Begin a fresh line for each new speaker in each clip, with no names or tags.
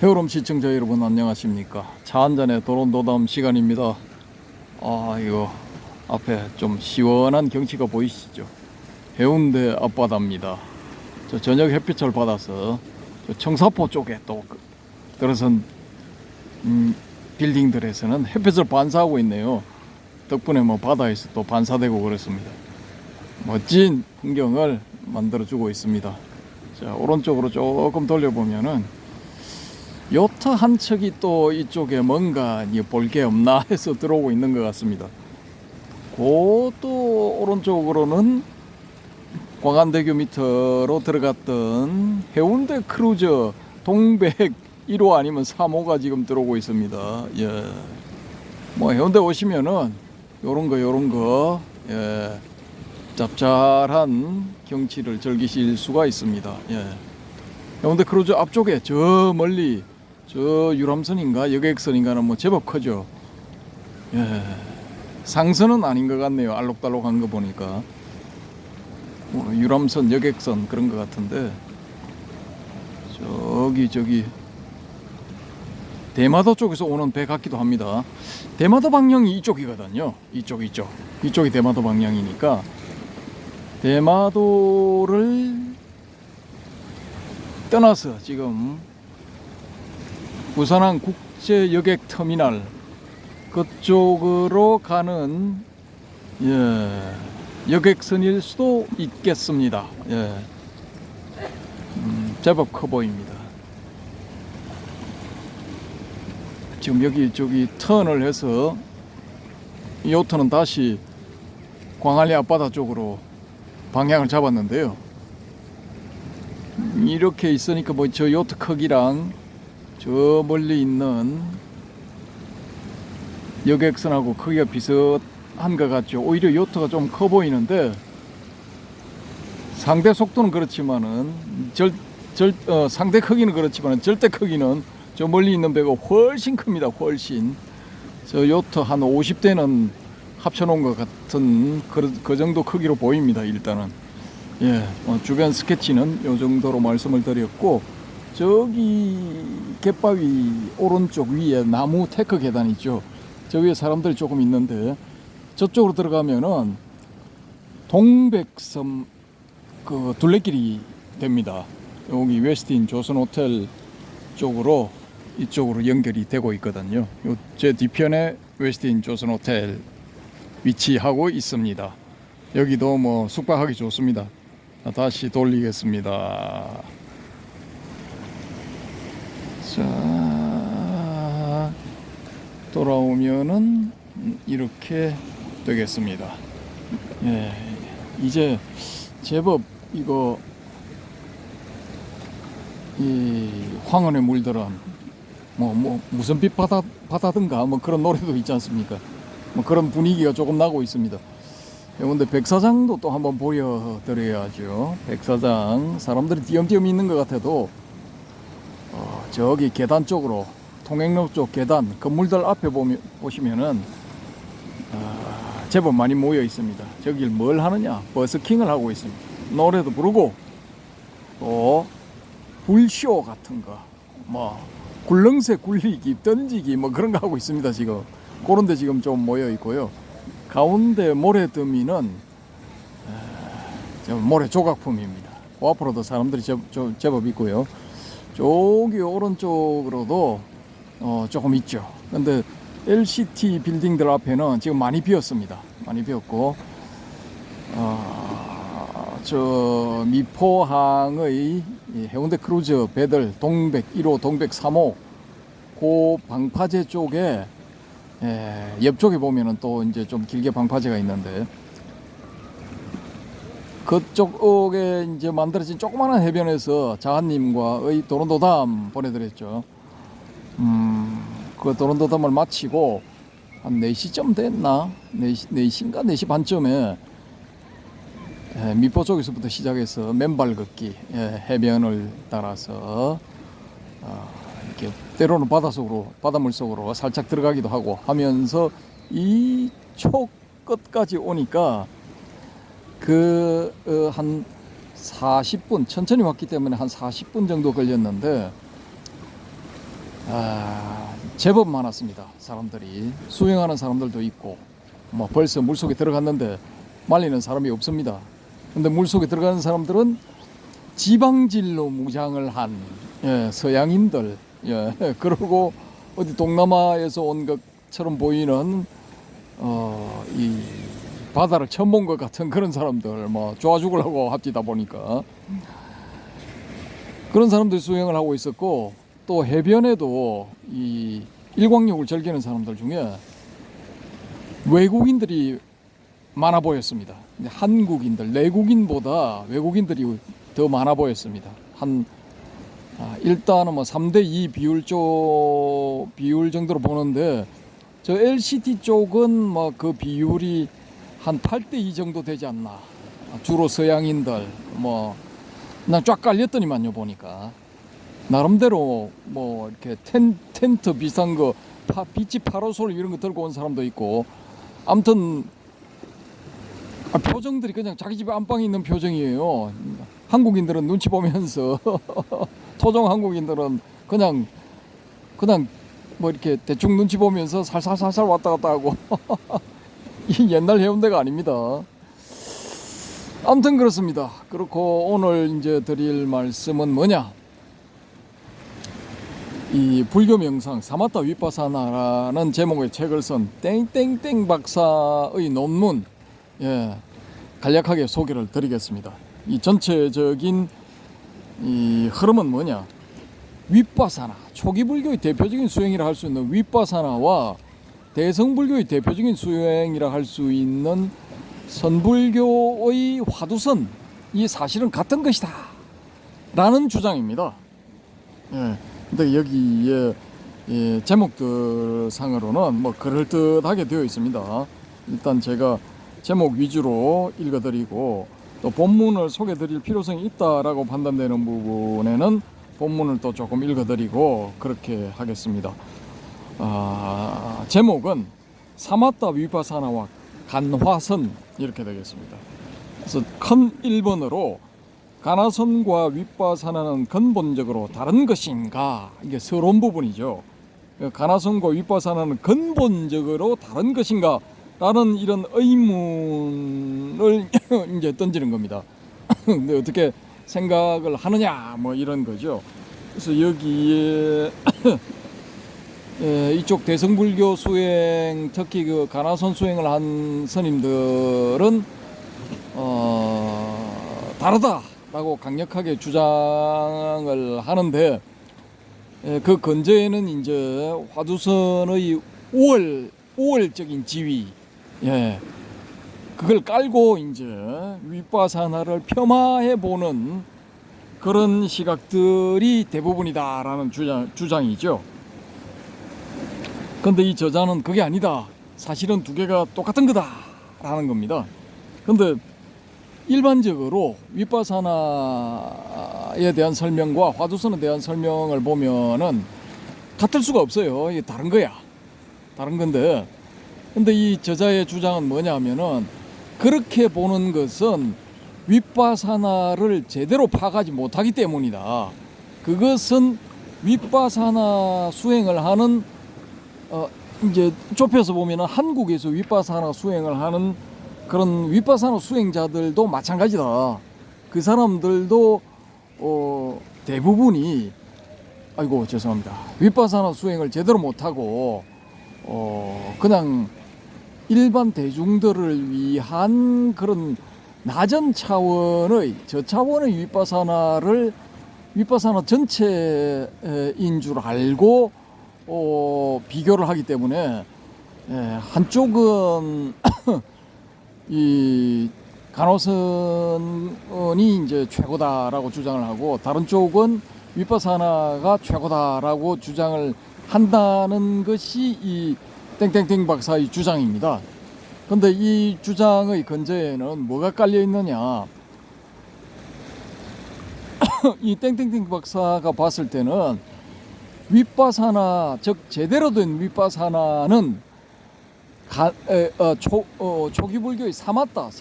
헤어롬 시청자 여러분 안녕하십니까. 차 한잔의 도론도담 시간입니다. 이거 앞에 좀 시원한 경치가 보이시죠? 해운대 앞바다입니다. 저 저녁 햇빛을 받아서 저 청사포 쪽에 또 들어선 빌딩들에서는 햇빛을 반사하고 있네요. 덕분에 뭐 바다에서 또 반사되고 그렇습니다. 멋진 풍경을 만들어주고 있습니다. 자, 오른쪽으로 조금 돌려보면은 요트 한 척이 또 이쪽에 뭔가 볼 게 없나 해서 들어오고 있는 것 같습니다. 그또 오른쪽으로는 광안대교 밑으로 들어갔던 해운대 크루저 동백 1호 아니면 3호가 지금 들어오고 있습니다. 예. 뭐 해운대 오시면은 요런 거 예. 짭짤한 경치를 즐기실 수가 있습니다. 예. 해운대 크루저 앞쪽에 저 멀리 저 유람선인가 여객선인가는 뭐 제법 크죠. 예. 상선은 아닌 것 같네요. 알록달록한 거 보니까 유람선 여객선 그런 것 같은데 저기 대마도 쪽에서 오는 배 같기도 합니다. 대마도 방향이 이쪽이거든요. 이쪽이 대마도 방향이니까 대마도를 떠나서 지금 부산항 국제여객터미널 그쪽으로 가는 여객선일 수도 있겠습니다. 예. 제법 커 보입니다. 지금 저기 턴을 해서 이 요트는 다시 광안리 앞바다 쪽으로 방향을 잡았는데요. 이렇게 있으니까 뭐 저 요트 크기랑 저 멀리 있는 여객선하고 크기가 비슷한 것 같죠. 오히려 요트가 좀 커 보이는데 상대 속도는 그렇지만은 상대 크기는 그렇지만은 절대 크기는 저 멀리 있는 배가 훨씬 큽니다. 훨씬 저 요트 한 50대는 합쳐놓은 것 같은 그 정도 크기로 보입니다. 일단은 주변 스케치는 요 정도로 말씀을 드렸고, 저기 갯바위 오른쪽 위에 나무 테크 계단 있죠. 저 위에 사람들이 조금 있는데 저쪽으로 들어가면은 동백섬 그 둘레길이 됩니다. 여기 웨스틴 조선호텔 쪽으로 이쪽으로 연결이 되고 있거든요. 제 뒤편에 웨스틴 조선호텔 위치하고 있습니다. 여기도 뭐 숙박하기 좋습니다. 다시 돌리겠습니다. 자, 돌아오면은 이렇게 되겠습니다. 예, 이제 제법 이거 이 황혼에 물들은 무슨 빛 바다든가 뭐 그런 노래도 있지 않습니까? 뭐 그런 분위기가 조금 나고 있습니다. 근데 백사장도 또 한번 보여드려야죠. 백사장 사람들이 띄엄띄엄 있는 것 같아도 저기 계단 쪽으로 통행로 쪽 계단 건물들 앞에 보시면은 제법 많이 모여 있습니다. 저길 뭘 하느냐? 버스킹을 하고 있습니다. 노래도 부르고 또 불쇼 같은 거, 뭐 굴렁쇠 굴리기, 던지기 뭐 그런 거 하고 있습니다. 지금 그런데 지금 좀 모여 있고요. 가운데 모래더미는 모래 조각품입니다. 그 앞으로도 사람들이 제법 있고요. 저기 오른쪽으로도 조금 있죠. 근데 LCT 빌딩들 앞에는 지금 많이 비었습니다. 많이 비었고 저 미포항의 해운대 크루즈 배들 동백 1호, 동백 3호 그 방파제 쪽에 옆쪽에 보면은 또 이제 좀 길게 방파제가 있는데 그쪽에 이제 만들어진 조그마한 해변에서 자한님과의 도론도담 보내드렸죠. 그 도론도담을 마치고 한 4시쯤 됐나? 4시인가 4시 반쯤에 미포 쪽에서부터 시작해서 맨발 걷기 해변을 따라서 이렇게 때로는 바닷물 속으로 살짝 들어가기도 하고 하면서 이쪽 끝까지 오니까 한 40분 천천히 왔기 때문에 한 40분 정도 걸렸는데 제법 많았습니다. 사람들이 수영하는 사람들도 있고 뭐 벌써 물속에 들어갔는데 말리는 사람이 없습니다. 근데 물속에 들어가는 사람들은 지방질로 무장을 한 서양인들, 그리고 어디 동남아에서 온 것처럼 보이는 이 바다를 처음 본 것 같은 그런 사람들, 뭐 좋아 죽으려고 합디다 보니까 그런 사람들이 수영을 하고 있었고, 또 해변에도 이 일광욕을 즐기는 사람들 중에 외국인들이 많아 보였습니다. 한국인들, 내국인보다 외국인들이 더 많아 보였습니다. 일단은 뭐 3대2 비율 정도로 보는데, 저 LCT 쪽은 뭐 그 비율이 한 8대2 정도 되지 않나. 주로 서양인들, 뭐 난 쫙 깔렸더니만요. 보니까 나름대로 뭐 이렇게 텐트 비싼 거, 비치 파라솔 이런 거 들고 온 사람도 있고, 아무튼 표정들이 그냥 자기 집 안방에 있는 표정이에요. 한국인들은 눈치 보면서 토종 한국인들은 그냥 뭐 이렇게 대충 눈치 보면서 살살살살 왔다 갔다 하고 이 옛날 해운대가 아닙니다. 아무튼 그렇습니다. 그렇고 오늘 이제 드릴 말씀은 뭐냐, 이 불교 명상 사마타 위파사나라는 제목의 책을 쓴 땡땡땡 박사의 논문, 간략하게 소개를 드리겠습니다. 이 전체적인 이 흐름은 뭐냐, 위파사나, 초기 불교의 대표적인 수행이라 할 수 있는 위파사나와 대성불교의 대표적인 수행이라 할 수 있는 선불교의 화두선, 이 사실은 같은 것이다 라는 주장입니다. 근데 여기에 제목들 상으로는 뭐 그럴듯하게 되어 있습니다. 일단 제가 제목 위주로 읽어드리고, 또 본문을 소개드릴 필요성이 있다라고 판단되는 부분에는 본문을 또 조금 읽어드리고 그렇게 하겠습니다. 제목은 사마타 위파사나와 간화선 이렇게 되겠습니다. 그래서 큰 1번으로 간화선과 위파사나는 근본적으로 다른 것인가, 이게 서론 부분이죠. 간화선과 위파사나는 근본적으로 다른 것인가 라는 이런 의문을 이제 던지는 겁니다. 근데 어떻게 생각을 하느냐, 뭐 이런 거죠. 그래서 여기에 이쪽 대성불교 수행, 특히 그 간화선 수행을 한 스님들은 다르다라고 강력하게 주장을 하는데, 그 근저에는 이제 화두선의 우월적인 지위, 그걸 깔고 이제 위파사나를 폄하해 보는 그런 시각들이 대부분이다라는 주장이죠. 근데 이 저자는 그게 아니다, 사실은 두 개가 똑같은 거다라는 겁니다. 근데 일반적으로 위파사나에 대한 설명과 화두선에 대한 설명을 보면은 같을 수가 없어요. 이게 다른 거야. 다른 건데, 근데 이 저자의 주장은 뭐냐면은, 그렇게 보는 것은 위파사나를 제대로 파악하지 못하기 때문이다. 그것은 위파사나 수행을 하는 이제 좁혀서 보면은 한국에서 위파사나 수행을 하는 그런 위파사나 수행자들도 마찬가지다. 그 사람들도 대부분이 위파사나 수행을 제대로 못하고 그냥 일반 대중들을 위한 그런 낮은 차원의, 저차원의 위파사나 전체인 줄 알고 비교를 하기 때문에, 한쪽은 이 간호선이 이제 최고다라고 주장을 하고, 다른 쪽은 위파사나가 최고다라고 주장을 한다는 것이 이 땡땡땡 박사의 주장입니다. 근데 이 주장의 근저에는 뭐가 깔려 있느냐, 이 땡땡땡 박사가 봤을 때는 위파사나, 즉 제대로 된 위파사나는 초기 불교의 사마타의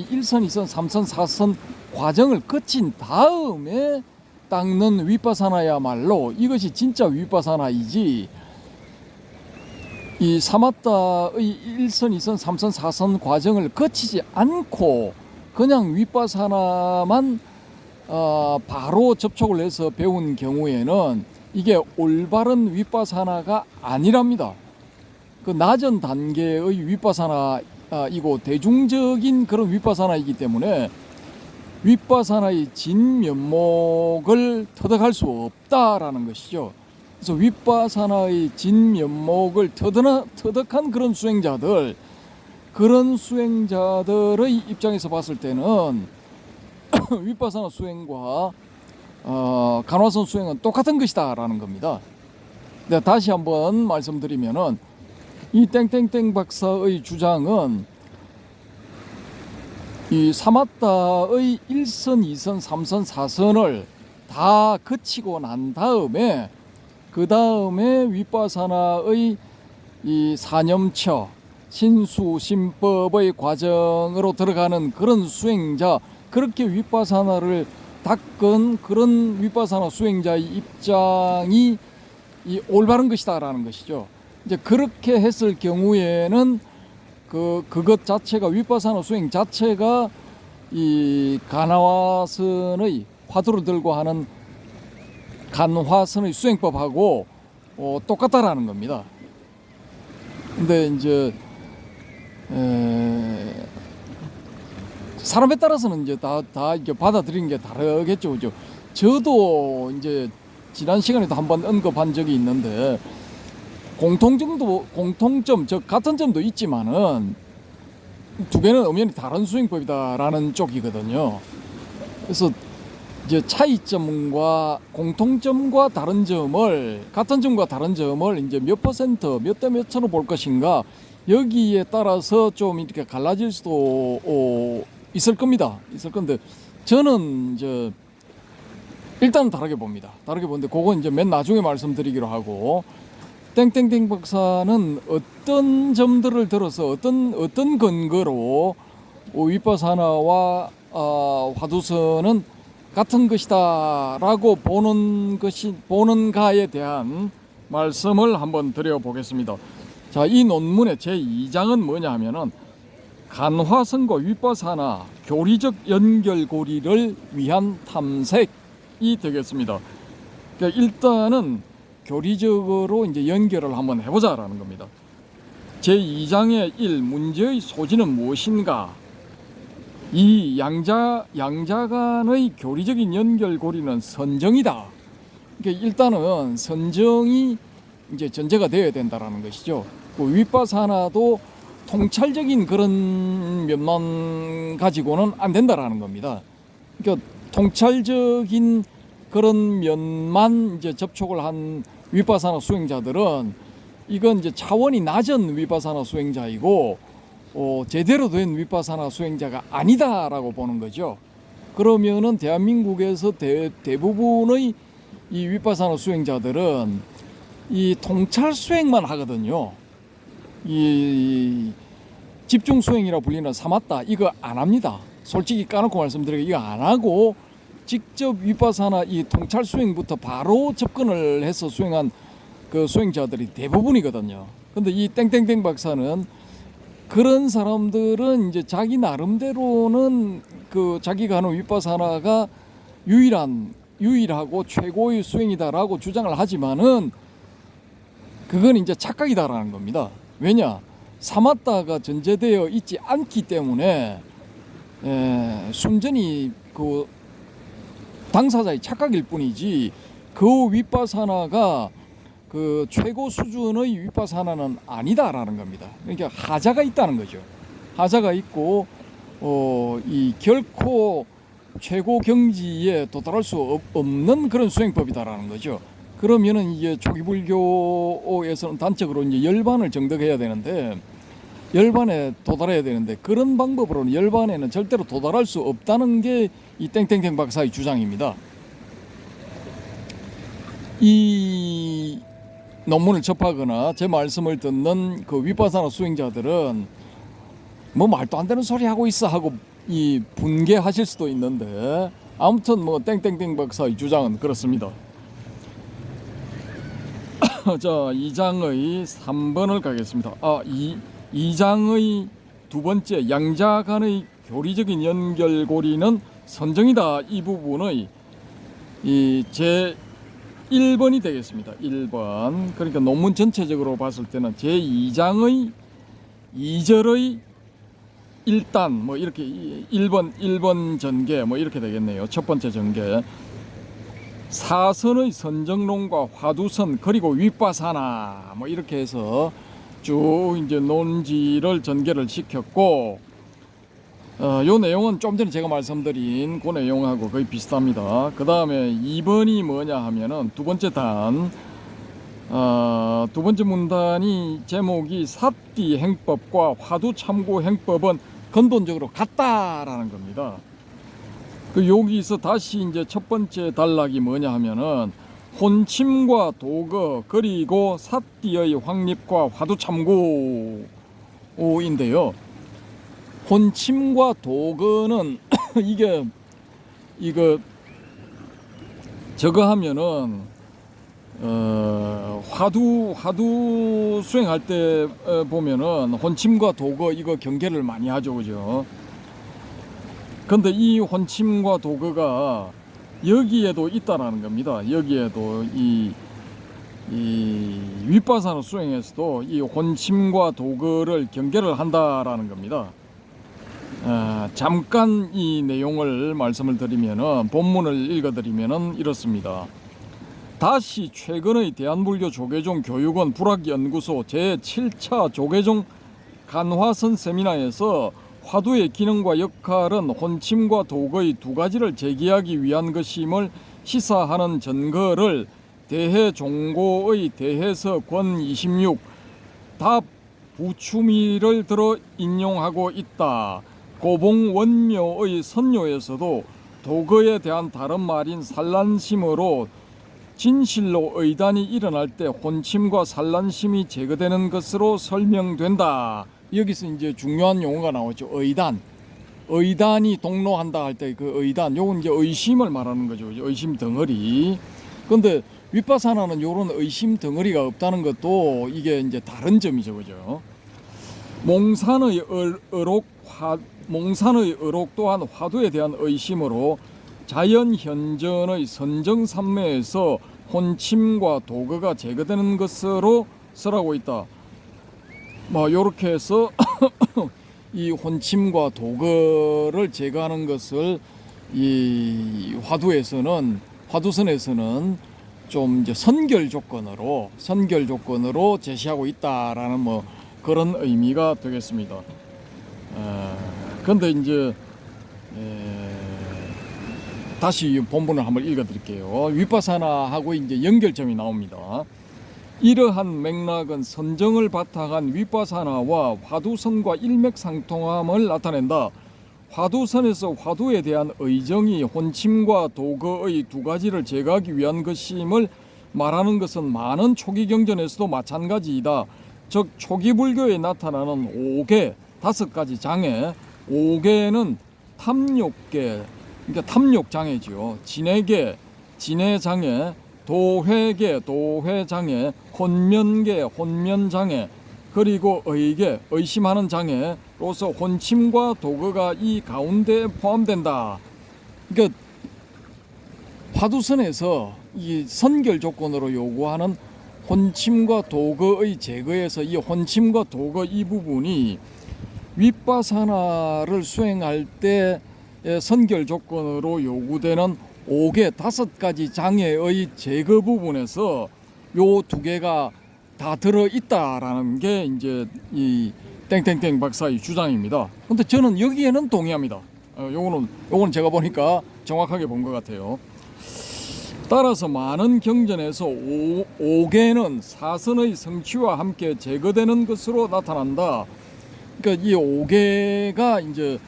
1선, 2선, 3선, 4선 과정을 거친 다음에 닦는 윗바사나야말로 이것이 진짜 윗바사나이지, 이 사마타의 1선, 2선, 3선, 4선 과정을 거치지 않고 그냥 윗바사나만 바로 접촉을 해서 배운 경우에는 이게 올바른 윗바사나가 아니랍니다. 그 낮은 단계의 윗바사나이고 대중적인 그런 윗바사나이기 때문에 윗바사나의 진면목을 터득할 수 없다라는 것이죠. 그래서 윗바사나의 진면목을 터득한 그런 수행자들의 입장에서 봤을 때는 윗바사나 수행과 간화선 수행은 똑같은 것이다라는 겁니다. 네, 다시 한번 말씀드리면은 이 땡땡땡 박사의 주장은 이 사마타의 1선, 2선, 3선, 4선을 다 거치고 난 다음에 그 다음에 윗바사나의 이 사념처 신수신법의 과정으로 들어가는 그런 수행자, 그렇게 윗바사나를 닦은 그런 윗바사나 수행자의 입장이 이 올바른 것이다라는 것이죠. 이제 그렇게 했을 경우에는 그것 자체가 윗바사나 수행 자체가 이 간화선의 화두를 들고 하는 간화선의 수행법하고 똑같다라는 겁니다. 근데 이제 사람에 따라서는 이제 다 이렇게 받아들이는 게 다르겠죠, 그죠? 저도 이제 지난 시간에도 한번 언급한 적이 있는데 공통점, 즉 같은 점도 있지만은 두 개는 엄연히 다른 수행법이다라는 쪽이거든요. 그래서 이제 차이점과 공통점과 다른 점을, 같은 점과 다른 점을 이제 몇 퍼센트, 몇 대 몇으로 볼 것인가, 여기에 따라서 좀 이렇게 갈라질 수도 있을 겁니다. 있을 건데 저는 이제 일단은 다르게 봅니다. 다르게 보는데 그건 이제 맨 나중에 말씀드리기로 하고, 땡땡땡 박사는 어떤 점들을 들어서 어떤 근거로 윗바사나와 화두선은 같은 것이다라고 보는가에 대한 말씀을 한번 드려보겠습니다. 자, 이 논문의 제2장은 뭐냐 하면은 간화선과 윗바사나 교리적 연결고리를 위한 탐색이 되겠습니다. 그러니까 일단은 교리적으로 이제 연결을 한번 해보자라는 겁니다. 제2장의 1 문제의 소지는 무엇인가? 이 양자 간의 교리적인 연결고리는 선정이다. 그러니까 일단은 선정이 이제 전제가 되어야 된다라는 것이죠. 그 윗바사나도 통찰적인 그런 면만 가지고는 안 된다라는 겁니다. 그러니까 통찰적인 그런 면만 이제 접촉을 한 윗바사나 수행자들은 이건 이제 차원이 낮은 윗바사나 수행자이고 제대로 된 윗바사나 수행자가 아니다라고 보는 거죠. 그러면은 대한민국에서 대부분의 이 윗바사나 수행자들은 이 통찰 수행만 하거든요. 이 집중 수행이라 불리는 사마타 이거 안 합니다. 솔직히 까놓고 말씀드리고 이거 안 하고 직접 윗바사나 이 통찰 수행부터 바로 접근을 해서 수행한 그 수행자들이 대부분이거든요. 근데 이 땡땡땡 박사는 그런 사람들은 이제 자기 나름대로는 그 자기가 하는 윗바사나가 유일하고 최고의 수행이다라고 주장을 하지만은 그건 이제 착각이다라는 겁니다. 왜냐? 사마타가 전제되어 있지 않기 때문에 순전히 그 당사자의 착각일 뿐이지 그 윗바사나가 그 최고 수준의 윗바사나는 아니다라는 겁니다. 그러니까 하자가 있다는 거죠. 하자가 있고 이 결코 최고 경지에 도달할 수 없는 그런 수행법이다라는 거죠. 그러면은 이게 초기 불교에서는 단적으로 이제 열반을 정득해야 되는데, 열반에 도달해야 되는데 그런 방법으로는 열반에는 절대로 도달할 수 없다는 게 이 땡땡땡 박사의 주장입니다. 이 논문을 접하거나 제 말씀을 듣는 그 윗바사나 수행자들은 뭐 말도 안 되는 소리 하고 있어 하고 이 분개하실 수도 있는데 아무튼 뭐 땡땡땡 박사의 주장은 그렇습니다. 자, 2장의 3번을 가겠습니다. 2장의 두 번째 양자 간의 교리적인 연결고리는 선정이다. 이 부분의 제 1번이 되겠습니다. 1번. 그러니까 논문 전체적으로 봤을 때는 제 2장의 2절의 1단 뭐 이렇게 1번 전개 뭐 이렇게 되겠네요. 첫 번째 전개. 사선의 선정론과 화두선 그리고 윗바사나 뭐 이렇게 해서 쭉 이제 논지를 전개를 시켰고, 요 내용은 좀 전에 제가 말씀드린 그 내용하고 거의 비슷합니다. 그 다음에 2번이 뭐냐 하면은 두 번째 단, 두 번째 문단이 제목이 삿띠 행법과 화두 참고 행법은 근본적으로 같다라는 겁니다. 여기서 다시 이제 첫 번째 단락이 뭐냐 하면은 혼침과 도거 그리고 삿띠의 확립과 화두 참고인데요. 혼침과 도거는 이거 저거 하면은 화두 수행할 때 보면은 혼침과 도거 이거 경계를 많이 하죠, 그죠? 근데 이 혼침과 도거가 여기에도 있다라는 겁니다. 여기에도 이 윗바사나 수행에서도 이 혼침과 도거를 경계를 한다라는 겁니다. 잠깐 이 내용을 말씀을 드리면은 본문을 읽어드리면은 이렇습니다. 다시 최근의 대한불교 조계종 교육원 불학연구소 제7차 조계종 간화선 세미나에서 화두의 기능과 역할은 혼침과 도거의 두 가지를 제기하기 위한 것임을 시사하는 전거를 대해종고의 대해서 권 26 답 부추미를 들어 인용하고 있다. 고봉원묘의 선료에서도 도거에 대한 다른 말인 산란심으로 진실로 의단이 일어날 때 혼침과 산란심이 제거되는 것으로 설명된다. 여기서 이제 중요한 용어가 나오죠. 의단. 의단이 동로한다 할 때 그 의단, 요건 이제 의심을 말하는 거죠. 의심 덩어리. 근데 윗바사나는 요런 의심 덩어리가 없다는 것도 이게 이제 다른 점이죠. 그죠? 몽산의 의록 또한 화두에 대한 의심으로 자연현전의 선정산매에서 혼침과 도거가 제거되는 것으로 설하고 있다. 뭐 요렇게 해서 이 혼침과 도거를 제거하는 것을 이 화두선에서는 좀 이제 선결 조건으로 제시하고 있다라는 뭐 그런 의미가 되겠습니다. 근데 이제 다시 본문을 한번 읽어드릴게요. 윗바사나하고 이제 연결점이 나옵니다. 이러한 맥락은 선정을 바탕한 윗바사나와 화두선과 일맥상통함을 나타낸다. 화두선에서 화두에 대한 의정이 혼침과 도거의 두 가지를 제거하기 위한 것임을 말하는 것은 많은 초기 경전에서도 마찬가지이다. 즉 초기 불교에 나타나는 5개 5가지 장애, 5개는 탐욕계, 그러니까 탐욕장애지요. 진해계, 진해장애, 도회계, 도회장애, 혼면계, 혼면장애, 그리고 의계, 의심하는 장애로서 혼침과 도거가 이 가운데에 포함된다. 그러니까 화두선에서 이 선결 조건으로 요구하는 혼침과 도거의 제거에서 이 혼침과 도거 이 부분이 윗바사나를 수행할 때 선결 조건으로 요구되는 5개 5가지 장애의 제거 부분에서 요 두 개가 다 들어 있다라는 게 이제 이 땡땡땡 박사의 주장입니다. 근데 저는 여기에는 동의합니다. 요거는 제가 보니까 정확하게 본 것 같아요. 따라서 많은 경전에서 5개는 사선의 성취와 함께 제거되는 것으로 나타난다. 그러니까 이 5개가 이제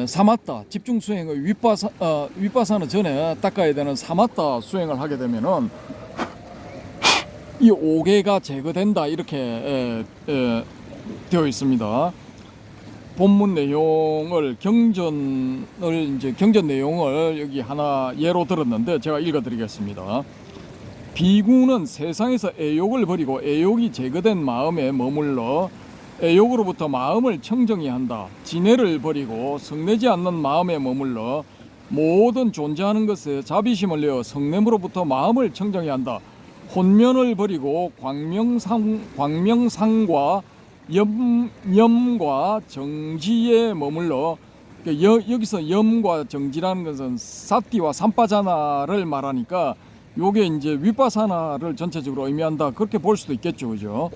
사마타 집중 수행의 윗바사나 전에 닦아야 되는 사마타 수행을 하게 되면은 이 5개가 제거된다 이렇게 되어 있습니다. 본문 내용을 경전 내용을 여기 하나 예로 들었는데 제가 읽어드리겠습니다. 비구는 세상에서 애욕을 버리고 애욕이 제거된 마음에 머물러 애욕으로부터 마음을 청정히 한다. 진해를 버리고 성내지 않는 마음에 머물러 모든 존재하는 것에 자비심을 내어 성냄으로부터 마음을 청정히 한다. 혼면을 버리고 광명상과 염과 정지에 머물러, 여기서 염과 정지라는 것은 사띠와 삼빠자나를 말하니까 요게 이제 윗바사나를 전체적으로 의미한다, 그렇게 볼 수도 있겠죠, 그죠?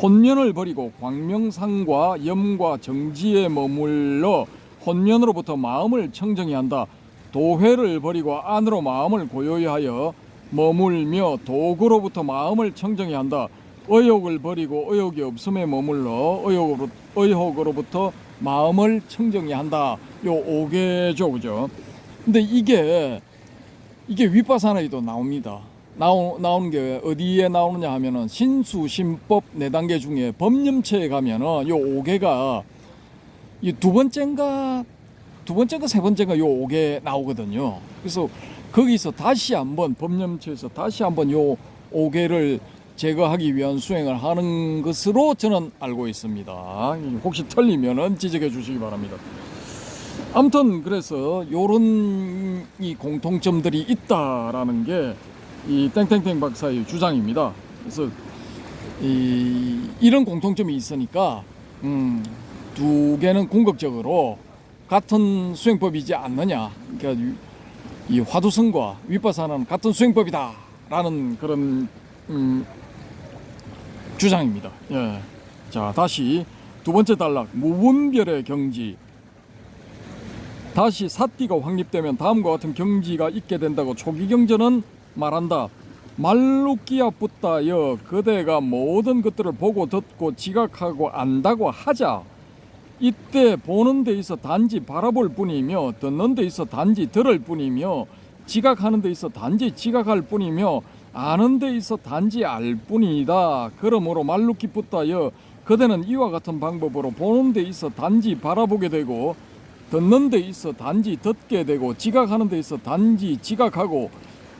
혼면을 버리고 광명상과 염과 정지에 머물러 혼면으로부터 마음을 청정히 한다. 도회를 버리고 안으로 마음을 고요히 하여 머물며 도구로부터 마음을 청정히 한다. 의욕을 버리고 의욕이 없음에 머물러 의욕으로부터 마음을 청정히 한다. 요 5개죠, 그죠? 근데 이게 윗바사나에도 나옵니다. 나오는 게 어디에 나오느냐 하면은 신수신법 4단계 중에 법념체에 가면은 요 5개가 이 두 번째인가 세 번째인가 요 5개 나오거든요. 그래서 거기서 다시 한번 법념체에서 다시 한번 요 5개를 제거하기 위한 수행을 하는 것으로 저는 알고 있습니다. 혹시 틀리면은 지적해 주시기 바랍니다. 아무튼 그래서 요런 이 공통점들이 있다라는 게 이 땡땡땡 박사의 주장입니다. 그래서 이런 공통점이 있으니까 두 개는 궁극적으로 같은 수행법이지 않느냐. 그러니까 이 화두성과 윗바사나는 같은 수행법이다라는 그런 주장입니다. 예. 자, 다시 두 번째 단락 무분별의 경지. 다시 사띠가 확립되면 다음과 같은 경지가 있게 된다고 초기경전은 말한다. 말루끼야 붙다여 그대가 모든 것들을 보고 듣고 지각하고 안다고 하자. 이때 보는 데 있어 단지 바라볼 뿐이며 듣는 데 있어 단지 들을 뿐이며 지각하는 데 있어 단지 지각할 뿐이며 아는 데 있어 단지 알 뿐이다. 그러므로 말루끼 붙다여 그대는 이와 같은 방법으로 보는 데 있어 단지 바라보게 되고 듣는 데 있어 단지 듣게 되고 지각하는 데 있어 단지 지각하고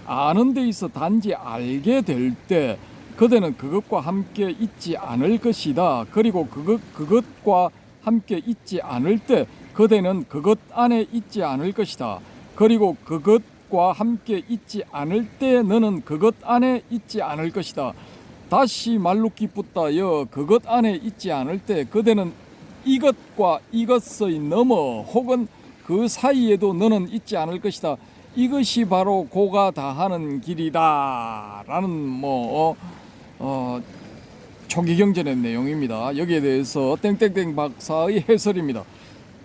아는 데 있어 단지 알게 될 때 그대는 그것과 함께 있지 않을 것이다. 그리고 그것과 함께 있지 않을 때 그대는 그것 안에 있지 않을 것이다. 그리고 그것과 함께 있지 않을 때 너는 그것 안에 있지 않을 것이다. 다시 말루끼 붙다여 그것 안에 있지 않을 때 그대는 이것과 이것의 너머 혹은 그 사이에도 너는 있지 않을 것이다. 이것이 바로 고가 다하는 길이다 라는 초기경전의 내용입니다. 여기에 대해서 땡땡땡 박사의 해설입니다.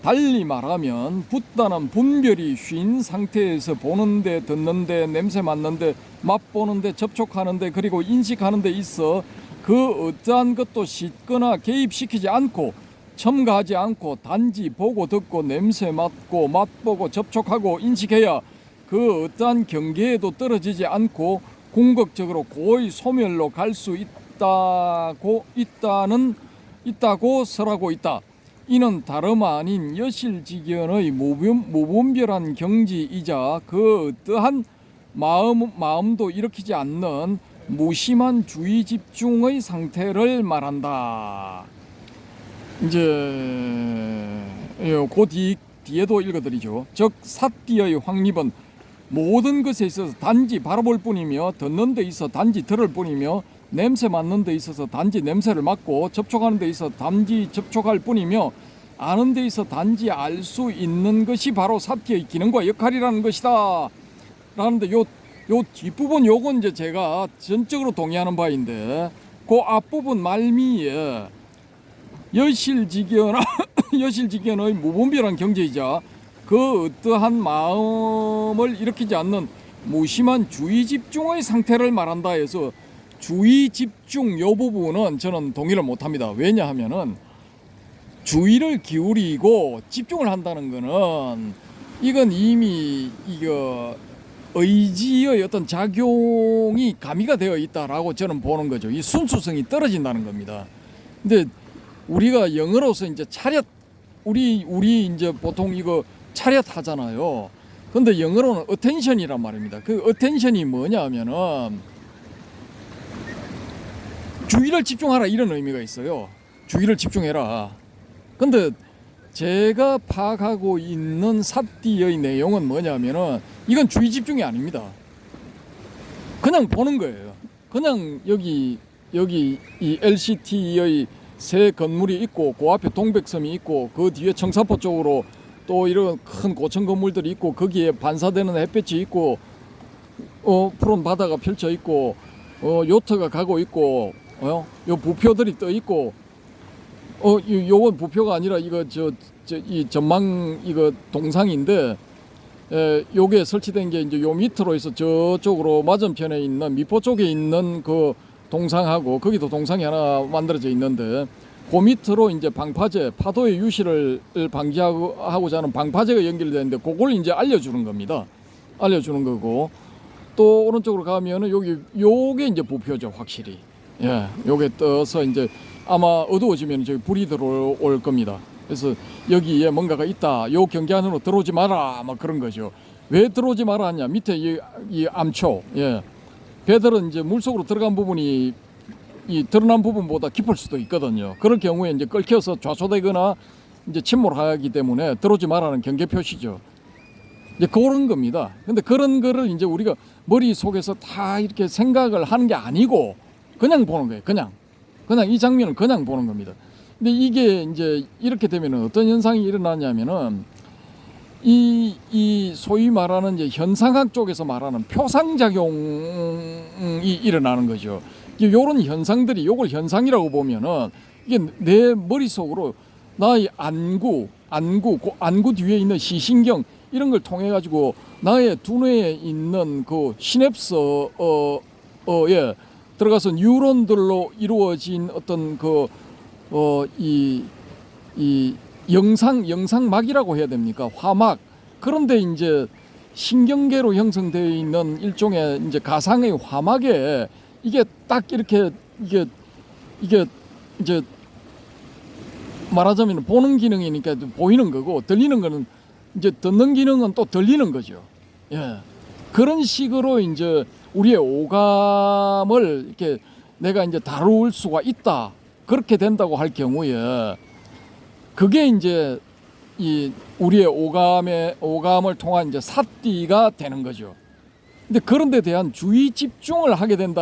달리 말하면 붓다는 분별이 쉰 상태에서 보는데 듣는데 냄새 맡는데 맛보는데 접촉하는데 그리고 인식하는 데 있어 그 어떠한 것도 씻거나 개입시키지 않고 첨가하지 않고 단지 보고 듣고 냄새 맡고 맛보고 접촉하고 인식해야 그 어떠한 경계에도 떨어지지 않고 궁극적으로 고의 소멸로 갈 수 있다고 설하고 있다. 이는 다름 아닌 여실직연의 무분별한 경지이자 그 어떠한 마음도 일으키지 않는 무심한 주의 집중의 상태를 말한다. 이제 그 뒤에도 읽어드리죠. 즉 사띠의 확립은 모든 것에 있어서 단지 바라볼 뿐이며 듣는 데 있어 단지 들을 뿐이며 냄새 맡는 데 있어서 단지 냄새를 맡고 접촉하는 데 있어 단지 접촉할 뿐이며 아는 데 있어 단지 알 수 있는 것이 바로 사띠의 기능과 역할이라는 것이다 라는데 요 뒷부분 요건 이제 제가 전적으로 동의하는 바인데 그 앞부분 말미에 여실직연의 무분별한 경제이자 그 어떠한 마음을 일으키지 않는 무심한 주의 집중의 상태를 말한다 해서 주의 집중 요 부분은 저는 동의를 못합니다. 왜냐하면은 주의를 기울이고 집중을 한다는 거는 이건 이미 의지의 어떤 작용이 가미가 되어 있다라고 저는 보는 거죠. 이 순수성이 떨어진다는 겁니다. 근데 우리가 영어로서 이제 차렷 우리 이제 보통 이거 차렷 하잖아요. 근데 영어로는 attention이란 말입니다. 그 attention이 뭐냐면은 주의를 집중하라 이런 의미가 있어요. 주의를 집중해라. 근데 제가 파악하고 있는 삿띠의 내용은 뭐냐면은 이건 주의 집중이 아닙니다. 그냥 보는 거예요. 그냥 여기 이 LCT의 새 건물이 있고 그 앞에 동백섬이 있고 그 뒤에 청사포 쪽으로 또 이런 큰 고층 건물들이 있고 거기에 반사되는 햇볕이 있고 푸른 바다가 펼쳐 있고 요트가 가고 있고 요 부표들이 떠 있고 요건 부표가 아니라 이거 이 전망 이거 동상인데 요게 설치된 게 이제 요 밑으로 해서 저쪽으로 맞은편에 있는 미포 쪽에 있는 그 동상하고 거기도 동상이 하나 만들어져 있는데 그 밑으로 이제 방파제 파도의 유실을 방지하고자 하는 방파제가 연결되는데 그걸 이제 알려주는 겁니다. 알려주는 거고 또 오른쪽으로 가면은 요게 이제 부표죠 확실히. 예, 요게 떠서 이제 아마 어두워지면 저기 불이 들어올 겁니다. 그래서 여기에 뭔가가 있다. 요 경계 안으로 들어오지 마라. 막 그런 거죠. 왜 들어오지 마라 하냐? 밑에 이 암초. 예. 배들은 이제 물속으로 들어간 부분이 이 드러난 부분보다 깊을 수도 있거든요. 그럴 경우에 이제 끓여서 좌초되거나 이제 침몰하기 때문에 들어오지 마라는 경계 표시죠. 이제 그런 겁니다. 근데 그런 거를 이제 우리가 머릿속에서 다 이렇게 생각을 하는 게 아니고 그냥 보는 거예요. 그냥 이 장면을 그냥 보는 겁니다. 근데 이게 이제 이렇게 되면 어떤 현상이 일어나냐면은 이 소위 말하는 이제 현상학 쪽에서 말하는 표상작용이 일어나는 거죠. 이런 현상들이 요걸 현상이라고 보면은 이게 내 머릿속으로 나의 안구 뒤에 있는 시신경 이런 걸 통해 가지고 나의 두뇌에 있는 그 시냅스 예 들어가서 뉴런들로 이루어진 어떤 이 영상막이라고 해야 됩니까? 화막. 그런데 이제 신경계로 형성되어 있는 일종의 이제 가상의 화막에 이게 딱 이렇게 이게 이제 말하자면 보는 기능이니까 보이는 거고 들리는 거는 이제 듣는 기능은 또 들리는 거죠. 예. 그런 식으로 이제 우리의 오감을 이렇게 내가 이제 다룰 수가 있다. 그렇게 된다고 할 경우에 그게 이제 이 우리의 오감을 통한 이제 삿띠가 되는 거죠. 근데 그런 데 대한 주의 집중을 하게 될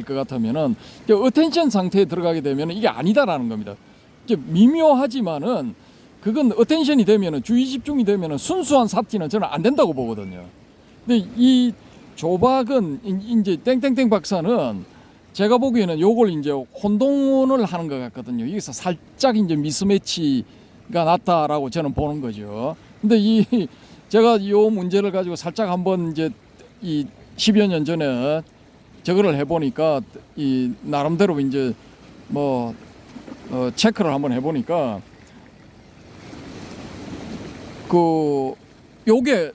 것 같으면은 어텐션 상태에 들어가게 되면은 이게 아니다라는 겁니다. 이제 미묘하지만은 그건 어텐션이 되면은 주의 집중이 되면은 순수한 삿띠는 저는 안 된다고 보거든요. 근데 이 조박은 이제 땡땡땡 박사는 제가 보기에는 요걸 이제 혼동을 하는 것 같거든요. 여기서 살짝 이제 미스매치가 났다라고 저는 보는 거죠. 근데 제가 이 문제를 가지고 살짝 한번 이제 이 10여 년 전에 저거를 해보니까 이 나름대로 이제 뭐 체크를 한번 해보니까 요게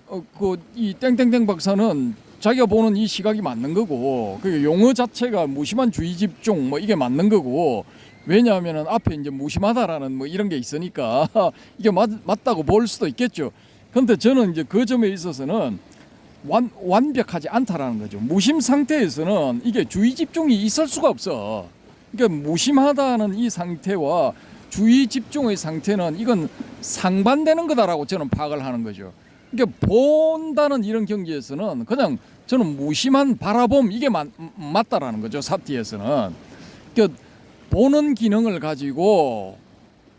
이 땡땡땡 박사는 자기가 보는 이 시각이 맞는 거고 그 용어 자체가 무심한 주의 집중 뭐 이게 맞는 거고 왜냐하면은 앞에 이제 무심하다라는 뭐 이런 게 있으니까 이게 맞다고 볼 수도 있겠죠. 근데 저는 이제 그 점에 있어서는 완벽하지 않다라는 거죠. 무심 상태에서는 이게 주의 집중이 있을 수가 없어. 그러니까 무심하다는 이 상태와 주의 집중의 상태는 이건 상반되는 거다라고 저는 파악을 하는 거죠. 그러니까 본다는 이런 경지에서는 그냥 저는 무심한 바라봄 이게 맞다라는 거죠. 삿띠에서는. 그러니까 보는 기능을 가지고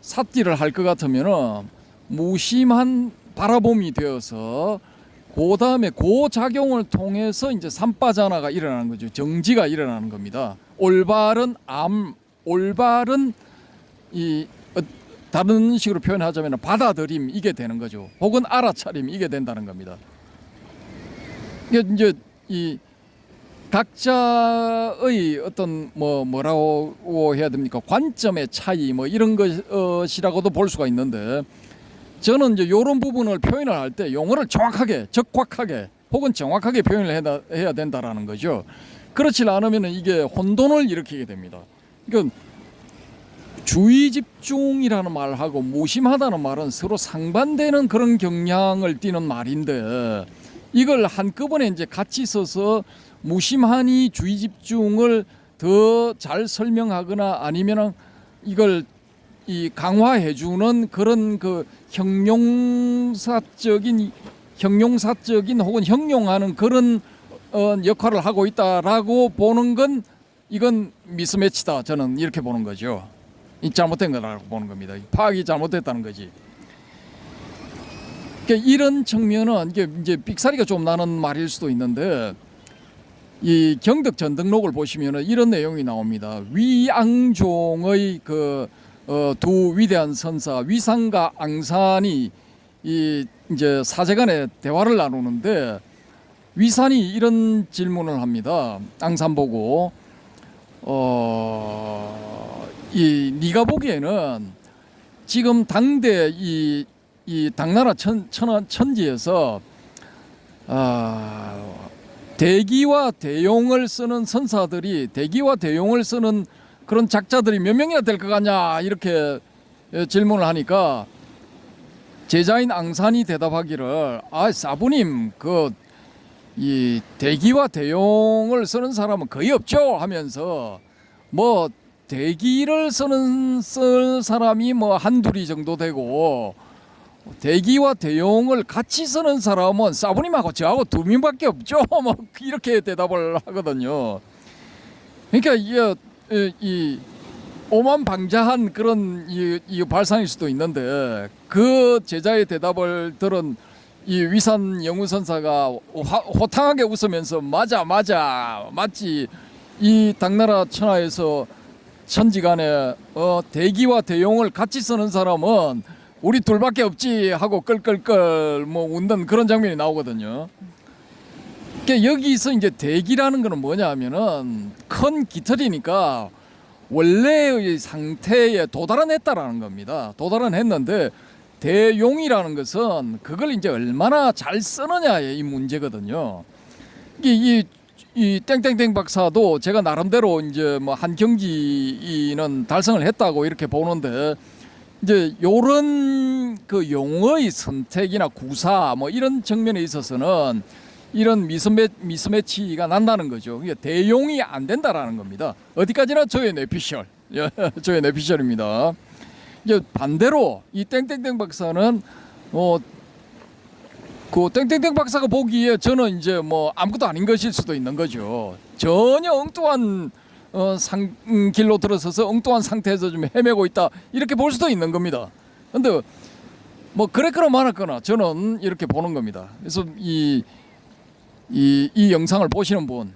삿띠를 할 것 같으면은 무심한 바라봄이 되어서 그 다음에 그 작용을 통해서 이제 삼빠자나가 일어나는 거죠. 정지가 일어나는 겁니다. 올바른 다른 식으로 표현하자면 받아들임 이게 되는 거죠. 혹은 알아차림 이게 된다는 겁니다. 이게 이제 이 각자의 어떤 뭐라고 해야 됩니까? 관점의 차이 뭐 이런 것이라고도 볼 수가 있는데 저는 이제 이런 부분을 표현을 할 때 용어를 정확하게, 적확하게 혹은 정확하게 표현을 해야 된다라는 거죠. 그렇지 않으면 이게 혼돈을 일으키게 됩니다. 그러니까 주의 집중이라는 말하고 무심하다는 말은 서로 상반되는 그런 경향을 띠는 말인데, 이걸 한꺼번에 이제 같이 써서 무심하니 주의 집중을 더 잘 설명하거나 아니면은 이걸 이 강화해주는 그런 그 형용사적인 혹은 형용하는 그런 역할을 하고 있다라고 보는 건 이건 미스매치다, 저는 이렇게 보는 거죠. 이 잘못된 거라고 보는 겁니다. 파악이 잘못됐다는 거지. 그러니까 이런 측면은 이게 이제 삑사리가 좀 나는 말일 수도 있는데, 이 경덕 전등록을 보시면은 이런 내용이 나옵니다. 위앙종의 두 위대한 선사 위산과 앙산이 이제 사제간에 대화를 나누는데, 위산이 이런 질문을 합니다. 앙산 보고 네가 보기에는 지금 당대 이 당나라 천지에서 대기와 대용을 쓰는 선사들이, 대기와 대용을 쓰는 그런 작자들이 몇 명이나 될 것 같냐, 이렇게 질문을 하니까 제자인 앙산이 대답하기를, 사부님, 이 대기와 대용을 쓰는 사람은 거의 없죠 하면서, 뭐 대기를 쓸 사람이 뭐 한둘이 정도 되고, 대기와 대용을 같이 쓰는 사람은 사부님하고 저하고 두 명밖에 없죠, 뭐 이렇게 대답을 하거든요. 그러니까 이 오만방자한 그런 이 발상일 수도 있는데, 그 제자의 대답을 들은 이 위산 영우선사가 호탕하게 웃으면서 맞지, 이 당나라 천하에서 천지간에 대기와 대용을 같이 쓰는 사람은 우리 둘밖에 없지 하고 끌끌끌 뭐 웃는 그런 장면이 나오거든요. 그러니까 여기서 이제 대기라는 거는 뭐냐 하면은 큰 깃털이니까 원래의 상태에 도달해냈다라는 겁니다. 도달해냈는데, 대용이라는 것은 그걸 이제 얼마나 잘 쓰느냐의 이 문제거든요. 이 땡땡땡 박사도 제가 나름대로 이제 뭐 한 경지는 달성을 했다고 이렇게 보는데, 이제 요런 그 용어의 선택이나 구사 뭐 이런 측면에 있어서는 이런 미스매치가 난다는 거죠. 그러니까 대용이 안 된다라는 겁니다. 어디까지나 저의 뇌피셜, 저의 뇌피셜입니다. 이제 반대로 이 땡땡땡 박사는 그 땡땡땡 박사가 보기에 저는 이제 뭐 아무것도 아닌 것일 수도 있는 거죠. 전혀 엉뚱한 길로 들어서서 엉뚱한 상태에서 좀 헤매고 있다, 이렇게 볼 수도 있는 겁니다. 근데 뭐 그랬거나 말았거나 저는 이렇게 보는 겁니다. 그래서 이 영상을 보시는 분,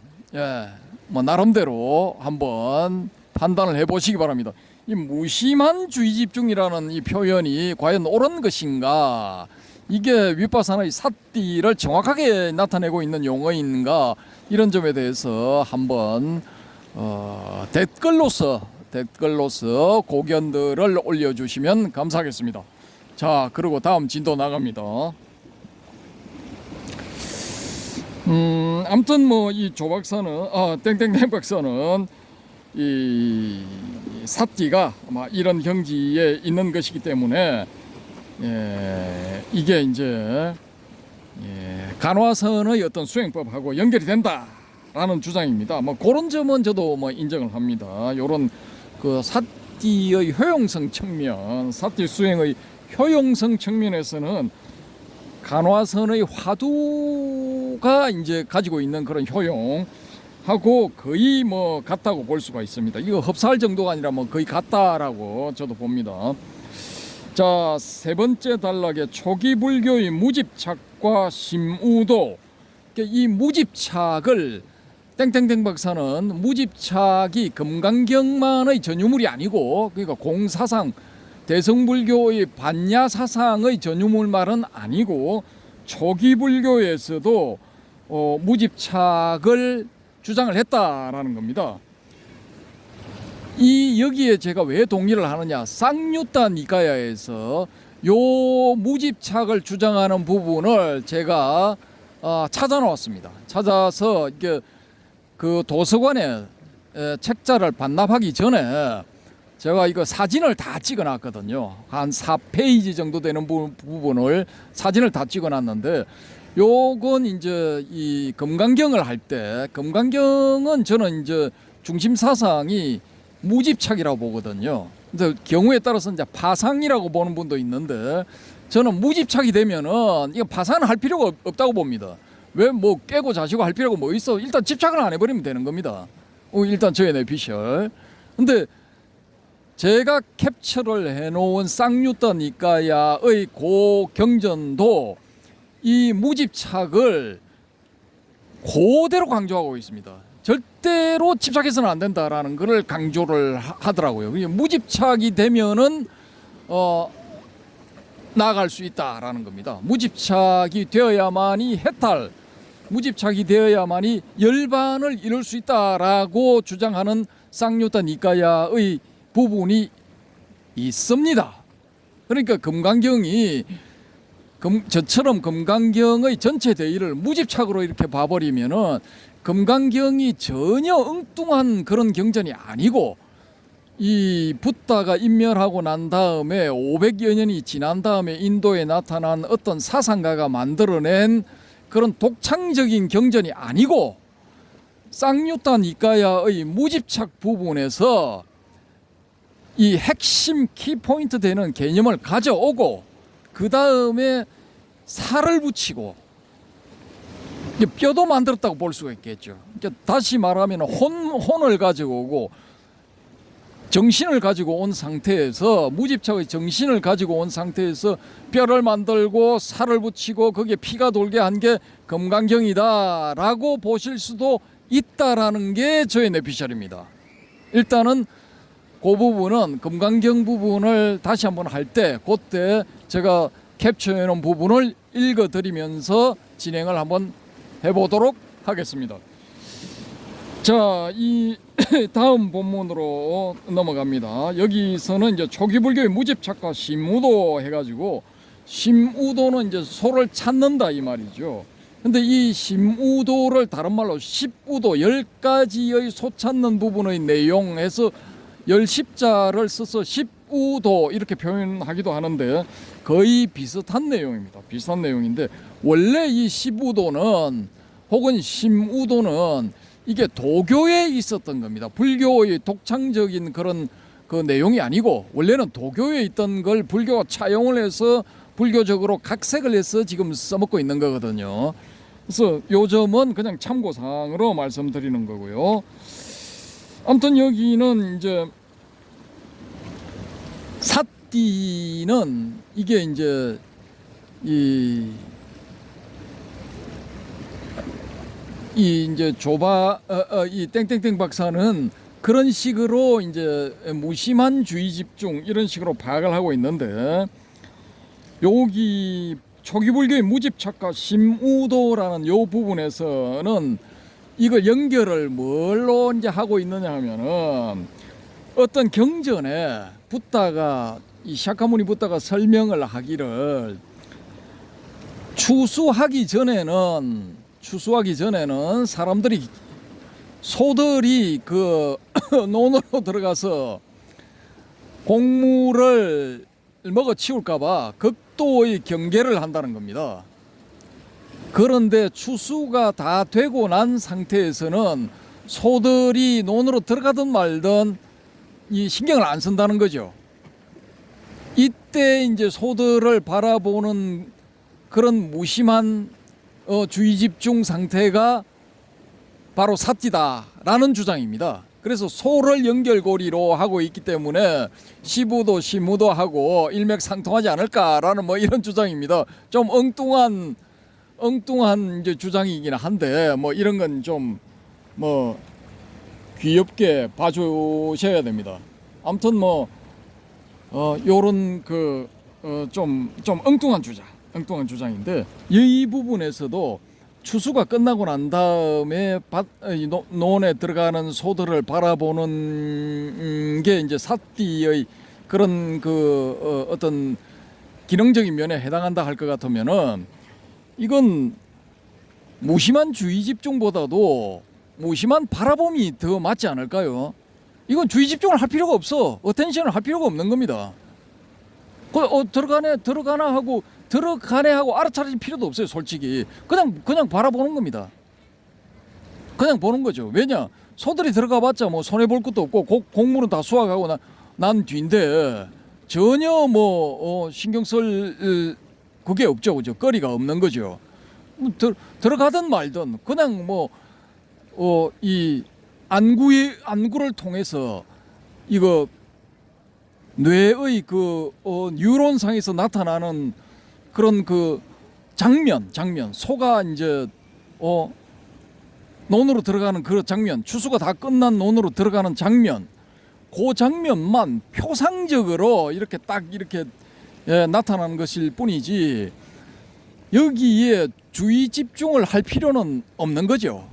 뭐 나름대로 한번 판단을 해보시기 바랍니다. 이 무심한 주의 집중이라는 이 표현이 과연 옳은 것인가, 이게 윗바사나의 삿띠를 정확하게 나타내고 있는 용어인가, 이런 점에 대해서 한번 댓글로서 고견들을 올려주시면 감사하겠습니다. 자, 그리고 다음 진도 나갑니다. 아무튼 뭐 이 조 박사는 땡땡땡 박사는 이 삿띠가 이런 경지에 있는 것이기 때문에 이게 이제 간화선의 어떤 수행법하고 연결이 된다라는 주장입니다. 뭐 그런 점은 저도 뭐 인정을 합니다. 요런 그 삿띠의 효용성 측면, 삿띠 수행의 효용성 측면에서는 간화선의 화두가 이제 가지고 있는 그런 효용하고 거의 뭐 같다고 볼 수가 있습니다. 이거 흡사할 정도가 아니라 뭐 거의 같다라고 저도 봅니다. 자, 세 번째 단락의 초기 불교의 무집착과 심우도. 이 무집착을 땡땡땡 박사는 무집착이 금강경만의 전유물이 아니고, 그러니까 공사상 대성불교의 반야사상의 전유물말은 아니고 초기 불교에서도 무집착을 주장을 했다라는 겁니다. 여기에 제가 왜 동의를 하느냐, 쌍유타 니까야에서 요 무집착을 주장하는 부분을 제가 찾아놓았습니다. 찾아서 그 도서관에 책자를 반납하기 전에 제가 이거 사진을 다 찍어놨거든요. 한 4페이지 정도 되는 부분을 사진을 다 찍어놨는데, 요건 이제 이 금강경을 할 때, 금강경은 저는 이제 중심 사상이 무집착이라고 보거든요. 근데 경우에 따라서 이제 파상이라고 보는 분도 있는데, 저는 무집착이 되면은 이거 파산을 할 필요가 없다고 봅니다. 왜 뭐 깨고 자시고 할 필요가 뭐 있어? 일단 집착을 안 해버리면 되는 겁니다. 일단 저의 내피셜. 근데 제가 캡처를 해놓은 쌍뉴턴 이까야의 고경전도 이 무집착을 그대로 강조하고 있습니다. 절대로 집착해서는 안 된다라는 것을 강조를 하더라고요. 무집착이 되면은 나아갈 수 있다라는 겁니다. 무집착이 되어야만이 해탈, 무집착이 되어야만이 열반을 이룰 수 있다라고 주장하는 쌍뉴턴 이까야의 부분이 있습니다. 그러니까 금강경이 저처럼 금강경의 전체 대의를 무집착으로 이렇게 봐버리면은 금강경이 전혀 엉뚱한 그런 경전이 아니고, 이 붓다가 인멸하고 난 다음에 500여 년이 지난 다음에 인도에 나타난 어떤 사상가가 만들어낸 그런 독창적인 경전이 아니고, 쌍뉴턴 이까야의 무집착 부분에서 이 핵심 키포인트 되는 개념을 가져오고, 그 다음에 살을 붙이고 뼈도 만들었다고 볼 수가 있겠죠. 그러니까 다시 말하면 혼을 가지고 오고 정신을 가지고 온 상태에서, 무집착의 정신을 가지고 온 상태에서 뼈를 만들고 살을 붙이고 거기에 피가 돌게 한 게 금강경이다라고 보실 수도 있다라는 게 저의 내피셜입니다. 일단은 그 부분은 금강경 부분을 다시 한번 할 때, 그때 제가 캡처해 놓은 부분을 읽어 드리면서 진행을 한번 해보도록 하겠습니다. 자, 이 다음 본문으로 넘어갑니다. 여기서는 이제 초기불교의 무집착과 심우도 해가지고, 심우도는 이제 소를 찾는다 이 말이죠. 근데 이 심우도를 다른 말로 십우도, 10가지의 소 찾는 부분의 내용에서 10자를 써서 십우도 이렇게 표현하기도 하는데, 거의 비슷한 내용입니다. 비슷한 내용인데, 원래 이 십우도는 혹은 심우도는 이게 도교에 있었던 겁니다. 불교의 독창적인 그런 그 내용이 아니고, 원래는 도교에 있던 걸 불교가 차용을 해서 불교적으로 각색을 해서 지금 써먹고 있는 거거든요. 그래서 요 점은 그냥 참고사항으로 말씀드리는 거고요. 아무튼 여기는 이제 사띠는 이게 이제 이 이제 이 땡땡땡 박사는 그런 식으로 이제 무심한 주의 집중 이런 식으로 파악을 하고 있는데, 여기 초기불교의 무집착과 심우도라는 요 부분에서는 이걸 연결을 뭘로 이제 하고 있느냐 하면은, 어떤 경전에 이 샤카무니 붓다가 설명을 하기를, 추수하기 전에는 사람들이, 소들이 그 논으로 들어가서 곡물을 먹어 치울까봐 극도의 경계를 한다는 겁니다. 그런데 추수가 다 되고 난 상태에서는 소들이 논으로 들어가든 말든 이 신경을 안 쓴다는 거죠. 이때 이제 소들을 바라보는 그런 무심한 주의 집중 상태가 바로 사띠다라는 주장입니다. 그래서 소를 연결고리로 하고 있기 때문에 시부도 시무도 하고 일맥상통하지 않을까라는 뭐 이런 주장입니다. 좀 엉뚱한 이제 주장이긴 한데, 뭐 이런 건 좀 뭐 귀엽게 봐주셔야 됩니다. 아무튼 뭐 요런 그 좀 엉뚱한 주장인데, 이 부분에서도 추수가 끝나고 난 다음에 논에 들어가는 소들을 바라보는 게 이제 사띠의 그런 그 어떤 기능적인 면에 해당한다 할 것 같으면은, 이건 무심한 주의 집중보다도 무심한 바라봄이 더 맞지 않을까요? 이건 주의 집중을 할 필요가 없어. 어텐션을 할 필요가 없는 겁니다. 들어가네 하고 알아차릴 필요도 없어요. 솔직히 그냥 바라보는 겁니다. 그냥 보는 거죠. 왜냐, 소들이 들어가봤자 뭐 손해 볼 것도 없고 곡물은 다 수확하고 난 뒤인데 전혀 신경 쓸 그게 없죠, 그죠? 거리가 없는 거죠. 들어가든 말든 그냥 이 안구를 통해서 이거 뇌의 뉴런상에서 나타나는 그런 장면, 소가 이제 논으로 들어가는 그 장면, 추수가 다 끝난 논으로 들어가는 장면, 그 장면만 표상적으로 이렇게 딱 이렇게 나타나는 것일 뿐이지 여기에 주의 집중을 할 필요는 없는 거죠.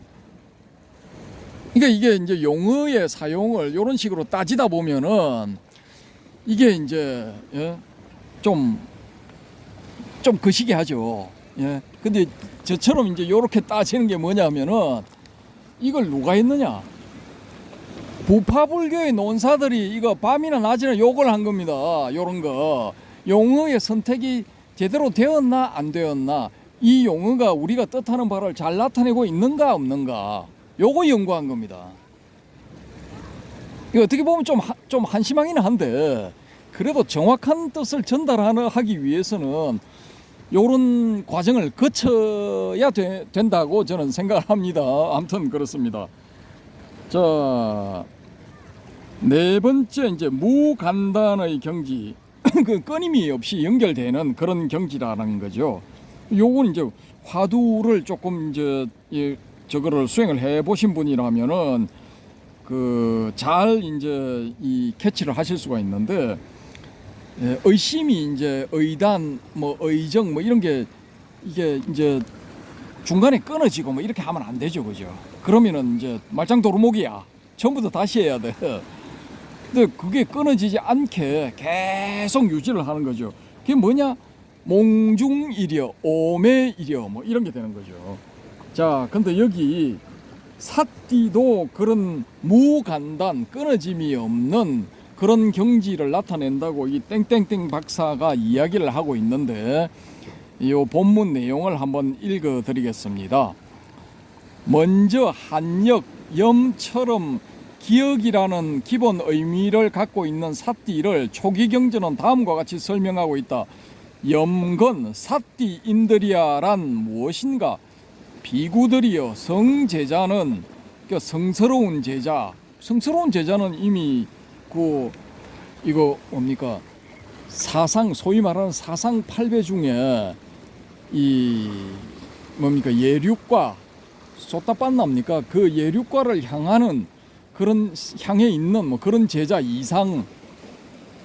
그러니까 이게 이제 용어의 사용을 이런 식으로 따지다 보면은 이게 이제 좀 거시기 하죠. 근데 저처럼 이제 요렇게 따지는 게 뭐냐면은 이걸 누가 했느냐? 부파불교의 논사들이 이거 밤이나 낮이나 욕을 한 겁니다. 요런 거 용어의 선택이 제대로 되었나 안 되었나, 이 용어가 우리가 뜻하는 바를 잘 나타내고 있는가 없는가, 요거 연구한 겁니다. 이거 어떻게 보면 좀 한심하긴 한데 그래도 정확한 뜻을 전달하기 위해서는 요런 과정을 거쳐야 된다고 저는 생각을 합니다. 아무튼 그렇습니다. 자, 네 번째 이제 무간단의 경지, 그 끊임이 없이 연결되는 그런 경지라는 거죠. 요건 이제 화두를 조금 이제 저거를 수행을 해 보신 분이라면은 잘 이제 이 캐치를 하실 수가 있는데, 의심이 이제 의단 의정 이런 게 이게 이제 중간에 끊어지고 이렇게 하면 안 되죠, 그죠? 그러면은 이제 말짱 도루묵이야. 처음부터 다시 해야 돼. 근데 그게 끊어지지 않게 계속 유지를 하는 거죠. 그게 뭐냐? 몽중이려, 오매이려 이런 게 되는 거죠. 자, 근데 여기 사띠도 그런 무간단, 끊어짐이 없는 그런 경지를 나타낸다고 이 땡땡땡 박사가 이야기를 하고 있는데, 이 본문 내용을 한번 읽어 드리겠습니다. 먼저 한역, 염처럼 기역이라는 기본 의미를 갖고 있는 사띠를 초기 경전은 다음과 같이 설명하고 있다. 염건 사띠 인드리아란 무엇인가? 비구들이여 성제자는, 그러니까 성스러운 제자는 이미 이거 뭡니까? 소위 말하는 사상 8배 중에 이 뭡니까? 예륙과 소따빤납니까? 그 예륙과를 향하는 그런 향해 있는 그런 제자 이상,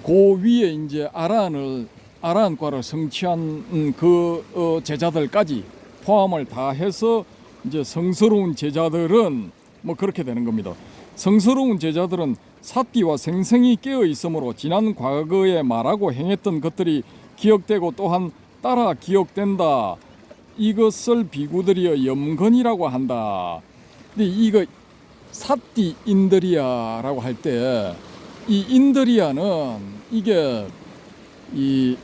그 위에 이제 아라한과를 성취한 그 제자들까지 포함을 다 해서 이제 성스러운 제자들은 그렇게 되는 겁니다. 성스러운 제자들은 사띠와 생생히 깨어 있으므로 지난 과거에 말하고 행했던 것들이 기억되고 또한 따라 기억된다. 이것을 비구들이여 염건이라고 한다. 근데 이거 사띠 인드리아라고 할 때 이 인드리아는 이게 이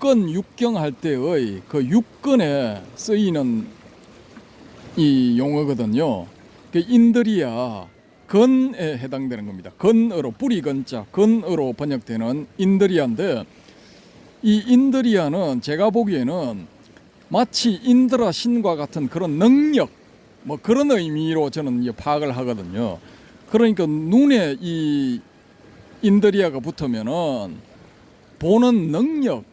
육경 할 때의 그 육근에 쓰이는 이 용어거든요. 그 인드리아 건에 해당되는 겁니다. 건으로, 뿌리 건자 건으로 번역되는 인드리아인데, 이 인드리아는 제가 보기에는 마치 인드라 신과 같은 그런 능력, 그런 의미로 저는 파악을 하거든요. 그러니까 눈에 이 인드리아가 붙으면은 보는 능력,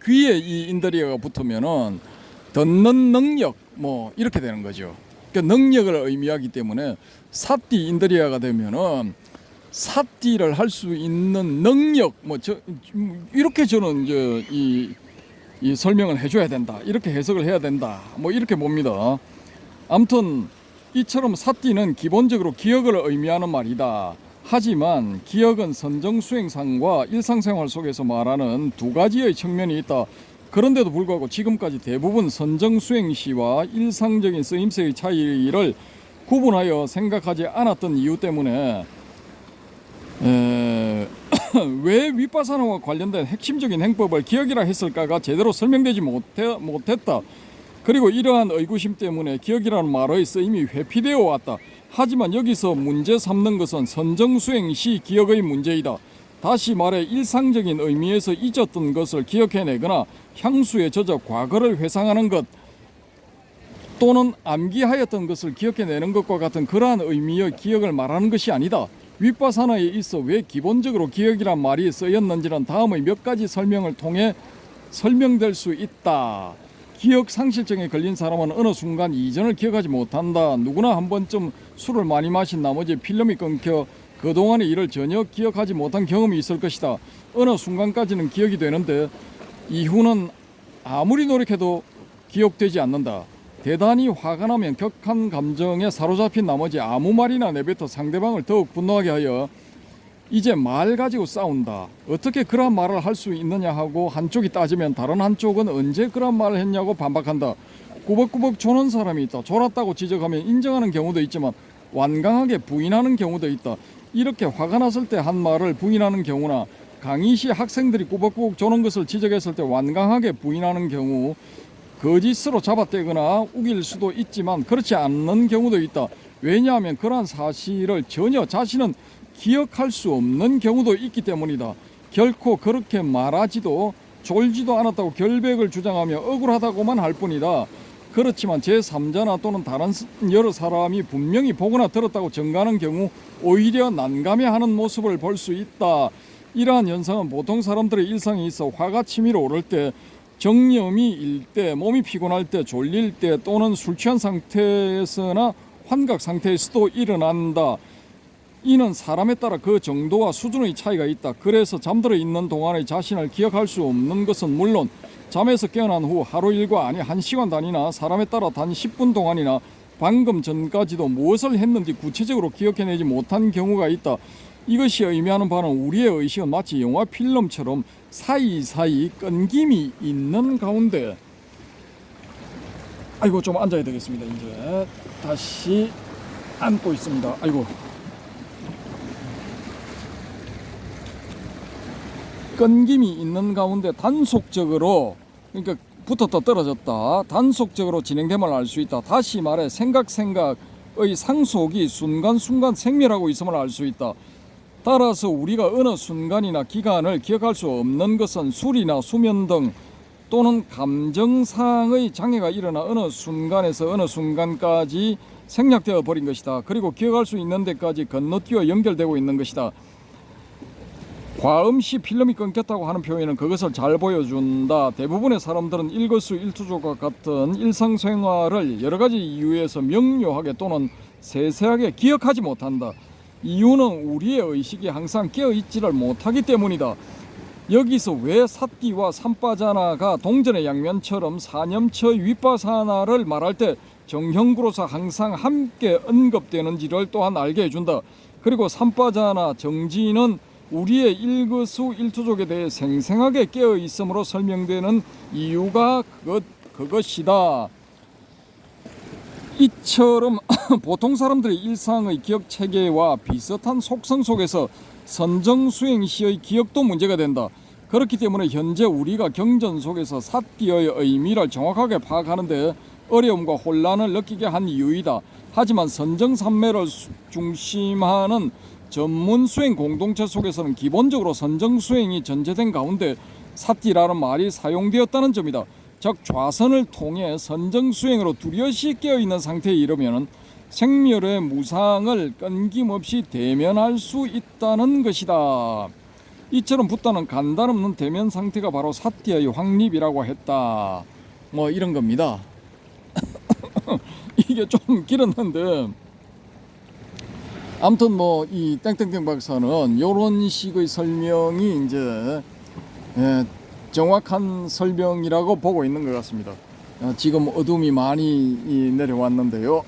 귀에 이 인드리아가 붙으면은 듣는 능력, 이렇게 되는 거죠. 그러니까 능력을 의미하기 때문에 사띠 인드리아가 되면은 사띠를 할 수 있는 능력, 이렇게 저는 이제 이 설명을 해줘야 된다, 이렇게 해석을 해야 된다, 이렇게 봅니다. 아무튼 이처럼 사띠는 기본적으로 기억을 의미하는 말이다. 하지만 기억은 선정수행상과 일상생활 속에서 말하는 두 가지의 측면이 있다. 그런데도 불구하고 지금까지 대부분 선정수행시와 일상적인 쓰임새의 차이를 구분하여 생각하지 않았던 이유 때문에 왜 윗바사나와 관련된 핵심적인 행법을 기억이라 했을까가 제대로 설명되지 못했다. 그리고 이러한 의구심 때문에 기억이라는 말의 쓰임이 회피되어 왔다. 하지만 여기서 문제 삼는 것은 선정수행 시 기억의 문제이다. 다시 말해 일상적인 의미에서 잊었던 것을 기억해내거나 향수에 젖어 과거를 회상하는 것 또는 암기하였던 것을 기억해내는 것과 같은 그러한 의미의 기억을 말하는 것이 아니다. 윗바사나에 있어 왜 기본적으로 기억이란 말이 쓰였는지는 다음의 몇 가지 설명을 통해 설명될 수 있다. 기억 상실증에 걸린 사람은 어느 순간 이전을 기억하지 못한다. 누구나 한 번쯤 술을 많이 마신 나머지 필름이 끊겨 그동안의 일을 전혀 기억하지 못한 경험이 있을 것이다. 어느 순간까지는 기억이 되는데 이후는 아무리 노력해도 기억되지 않는다. 대단히 화가 나면 격한 감정에 사로잡힌 나머지 아무 말이나 내뱉어 상대방을 더욱 분노하게 하여 이제 말 가지고 싸운다. 어떻게 그런 말을 할 수 있느냐 하고 한쪽이 따지면 다른 한쪽은 언제 그런 말을 했냐고 반박한다. 꾸벅꾸벅 조는 사람이 있다. 졸았다고 지적하면 인정하는 경우도 있지만 완강하게 부인하는 경우도 있다. 이렇게 화가 났을 때 한 말을 부인하는 경우나 강의 시 학생들이 꾸벅꾸벅 조는 것을 지적했을 때 완강하게 부인하는 경우 거짓으로 잡아떼거나 우길 수도 있지만 그렇지 않는 경우도 있다. 왜냐하면 그러한 사실을 전혀 자신은 기억할 수 없는 경우도 있기 때문이다. 결코 그렇게 말하지도 졸지도 않았다고 결백을 주장하며 억울하다고만 할 뿐이다. 그렇지만 제3자나 또는 다른 여러 사람이 분명히 보거나 들었다고 증가하는 경우 오히려 난감해하는 모습을 볼 수 있다. 이러한 현상은 보통 사람들의 일상에 있어 화가 치밀어 오를 때, 정념이 일 때, 몸이 피곤할 때, 졸릴 때 또는 술 취한 상태에서나 환각 상태에서도 일어난다. 이는 사람에 따라 그 정도와 수준의 차이가 있다. 그래서 잠들어 있는 동안의 자신을 기억할 수 없는 것은 물론 잠에서 깨어난 후 하루 일과 아니 1시간 단위나 사람에 따라 단 10분 동안이나 방금 전까지도 무엇을 했는지 구체적으로 기억해내지 못한 경우가 있다. 이것이 의미하는 바는 우리의 의식은 마치 영화 필름처럼 사이사이 끊김이 있는 가운데 아이고 좀 앉아야 되겠습니다. 이제 다시 앉고 있습니다. 아이고 끊김이 있는 가운데 단속적으로 그러니까 붙었다 떨어졌다 단속적으로 진행됨을 알 수 있다. 다시 말해 생각의 상속이 순간순간 생멸하고 있음을 알 수 있다. 따라서 우리가 어느 순간이나 기간을 기억할 수 없는 것은 술이나 수면 등 또는 감정상의 장애가 일어나 어느 순간에서 어느 순간까지 생략되어 버린 것이다. 그리고 기억할 수 있는 데까지 건너뛰어 연결되고 있는 것이다. 과음시 필름이 끊겼다고 하는 표현은 그것을 잘 보여준다. 대부분의 사람들은 일거수일투족과 같은 일상생활을 여러 가지 이유에서 명료하게 또는 세세하게 기억하지 못한다. 이유는 우리의 의식이 항상 깨어있지를 못하기 때문이다. 여기서 왜 사띠와 삼바자나가 동전의 양면처럼 사념처 윗바사나를 말할 때 정형구로서 항상 함께 언급되는지를 또한 알게 해준다. 그리고 삼바자나 정지는 우리의 일거수일투족에 대해 생생하게 깨어있음으로 설명되는 이유가 그것이다. 이처럼 보통 사람들의 일상의 기억 체계와 비슷한 속성 속에서 선정수행 시의 기억도 문제가 된다. 그렇기 때문에 현재 우리가 경전 속에서 사띠의 의미를 정확하게 파악하는데 어려움과 혼란을 느끼게 한 이유이다. 하지만 선정산매를 중심하는 전문 수행 공동체 속에서는 기본적으로 선정수행이 전제된 가운데 사띠라는 말이 사용되었다는 점이다. 즉 좌선을 통해 선정수행으로 두려시 깨어있는 상태에 이르면 생멸의 무상을 끊김없이 대면할 수 있다는 것이다. 이처럼 붓다는 간단없는 대면 상태가 바로 사띠의 확립이라고 했다. 뭐 이런 겁니다. 이게 좀 길었는데 아무튼 뭐 이 땡땡땡 박사는 이런 식의 설명이 이제 정확한 설명이라고 보고 있는 것 같습니다. 지금 어둠이 많이 내려왔는데요.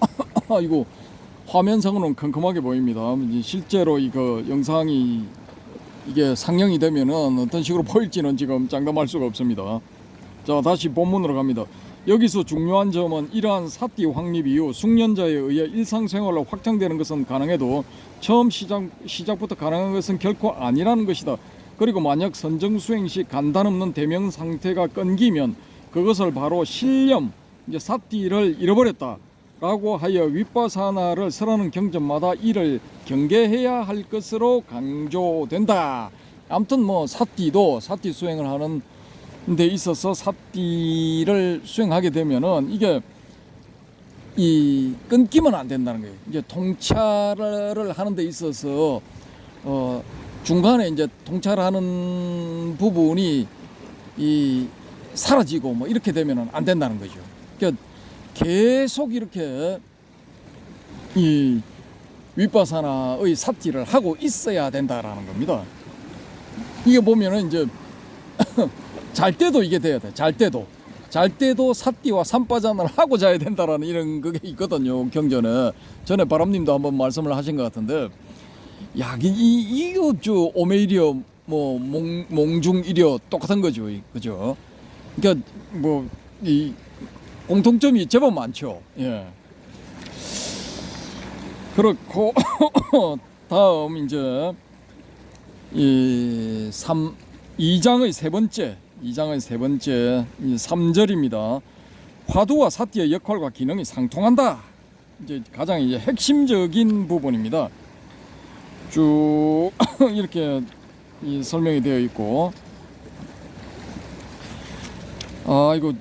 이거 화면상으로는 컴컴하게 보입니다. 실제로 이거 영상이 이게 상영이 되면은 어떤 식으로 보일지는 지금 장담할 수가 없습니다. 자, 다시 본문으로 갑니다. 여기서 중요한 점은 이러한 사띠 확립 이후 숙련자에 의해 일상생활로 확장되는 것은 가능해도 처음 시작부터 가능한 것은 결코 아니라는 것이다. 그리고 만약 선정 수행 시 간단 없는 대명 상태가 끊기면 그것을 바로 실념, 이제 사띠를 잃어버렸다 라고 하여 윗바사나를 설하는 경전마다 이를 경계해야 할 것으로 강조된다. 아무튼 뭐 사띠도 사띠 수행을 하는 데 있어서 사띠를 수행하게 되면은 이게 이 끊기면 안 된다는 거예요. 이제 통찰을 하는 데 있어서 중간에 이제 통찰하는 부분이 이 사라지고 뭐 이렇게 되면은 안 된다는 거죠. 그러니까 계속 이렇게 이 윗바사나의 사띠를 하고 있어야 된다라는 겁니다. 이게 보면은 이제 잘 때도 이게 돼야 돼. 잘 때도 사띠와 삼바잔을 하고 자야 된다라는 이런 그게 있거든요. 경전에 전에 바람님도 한번 말씀을 하신 것 같은데, 야, 이거 저 오메이리어 뭐 몽중이려 똑같은 거죠, 그죠? 그러니까 뭐 이 공통점이 제법 많죠. 예. 그렇고 다음 이제 이 2장의 세 번째 이 3절입니다. 화두와 사띠의 역할과 기능이 상통한다. 이제 가장 이제 핵심적인 부분입니다. 쭉 이렇게 설명이 되어 있고, 이거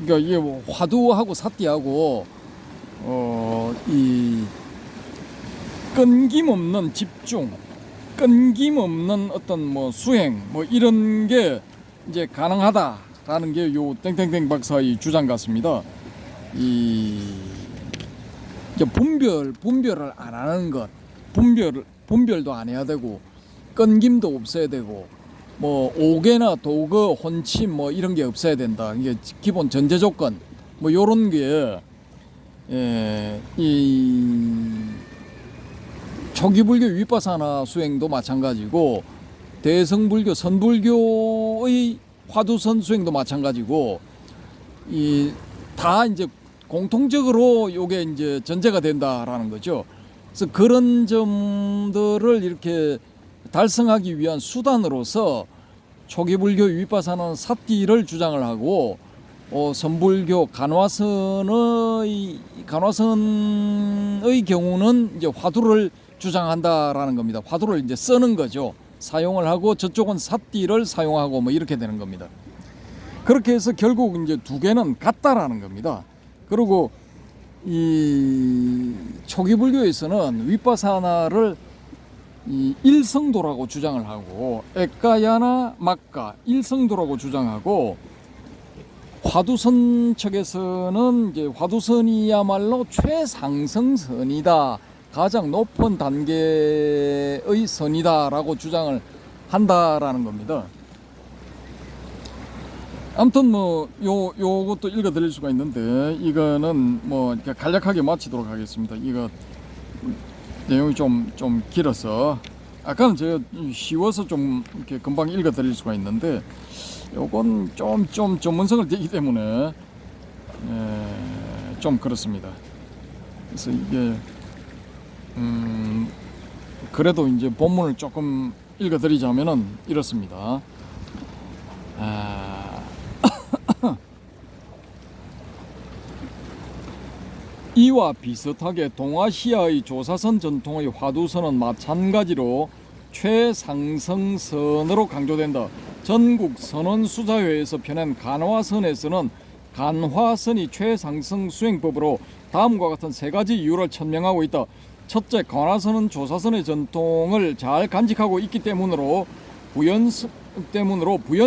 그러니까 이게 뭐 화두하고 사띠하고 이 끊김없는 집중, 끊김없는 어떤 뭐 수행 뭐 이런 게 이제 가능하다라는 게 요 땡땡땡 박사의 주장 같습니다. 이제 분별을 안 하는 것, 분별도 안 해야 되고, 끊김도 없어야 되고, 뭐 오개나 도거, 혼침 뭐 이런 게 없어야 된다. 이게 기본 전제 조건 뭐 요런 게 이 초기불교 윗바사나 수행도 마찬가지고, 대성불교 선불교의 화두선 수행도 마찬가지고, 이 다 이제 공통적으로 요게 이제 전제가 된다라는 거죠. 그래서 그런 점들을 이렇게 달성하기 위한 수단으로서 초기불교 윗바사나는 사띠를 주장을 하고, 선불교 간화선의 경우는 이제 화두를 주장한다라는 겁니다. 화두를 이제 쓰는 거죠. 사용을 하고 저쪽은 사띠를 사용하고 뭐 이렇게 되는 겁니다. 그렇게 해서 결국 이제 두 개는 같다라는 겁니다. 그리고 이 초기불교에서는 윗바사나를 이 일성도라고 주장을 하고, 에까야나 막가 일성도라고 주장하고, 화두선 측에서는 이제 화두선이야말로 최상승선이다, 가장 높은 단계의 선이다라고 주장을 한다라는 겁니다. 아무튼 뭐 요것도 읽어 드릴 수가 있는데, 이거는 뭐 간략하게 마치도록 하겠습니다. 이거 내용이 좀 길어서, 아까는 제가 쉬워서 좀 이렇게 금방 읽어 드릴 수가 있는데, 요건 좀 전문성을 띠기 때문에 좀 그렇습니다. 그래서 이게 그래도 이제 본문을 조금 읽어 드리자면은 이렇습니다. 이와 비슷하게 동아시아의 조사선 전통의 화두선은 마찬가지로 최상승선으로 강조된다. 전국 선원 수사회에서 펴낸 간화선에서는 간화선이 최상승 수행법으로 다음과 같은 세 가지 이유를 천명하고 있다. 첫째, 간화선은 조사선의 전통을 잘 간직하고 있기 때문으로 부연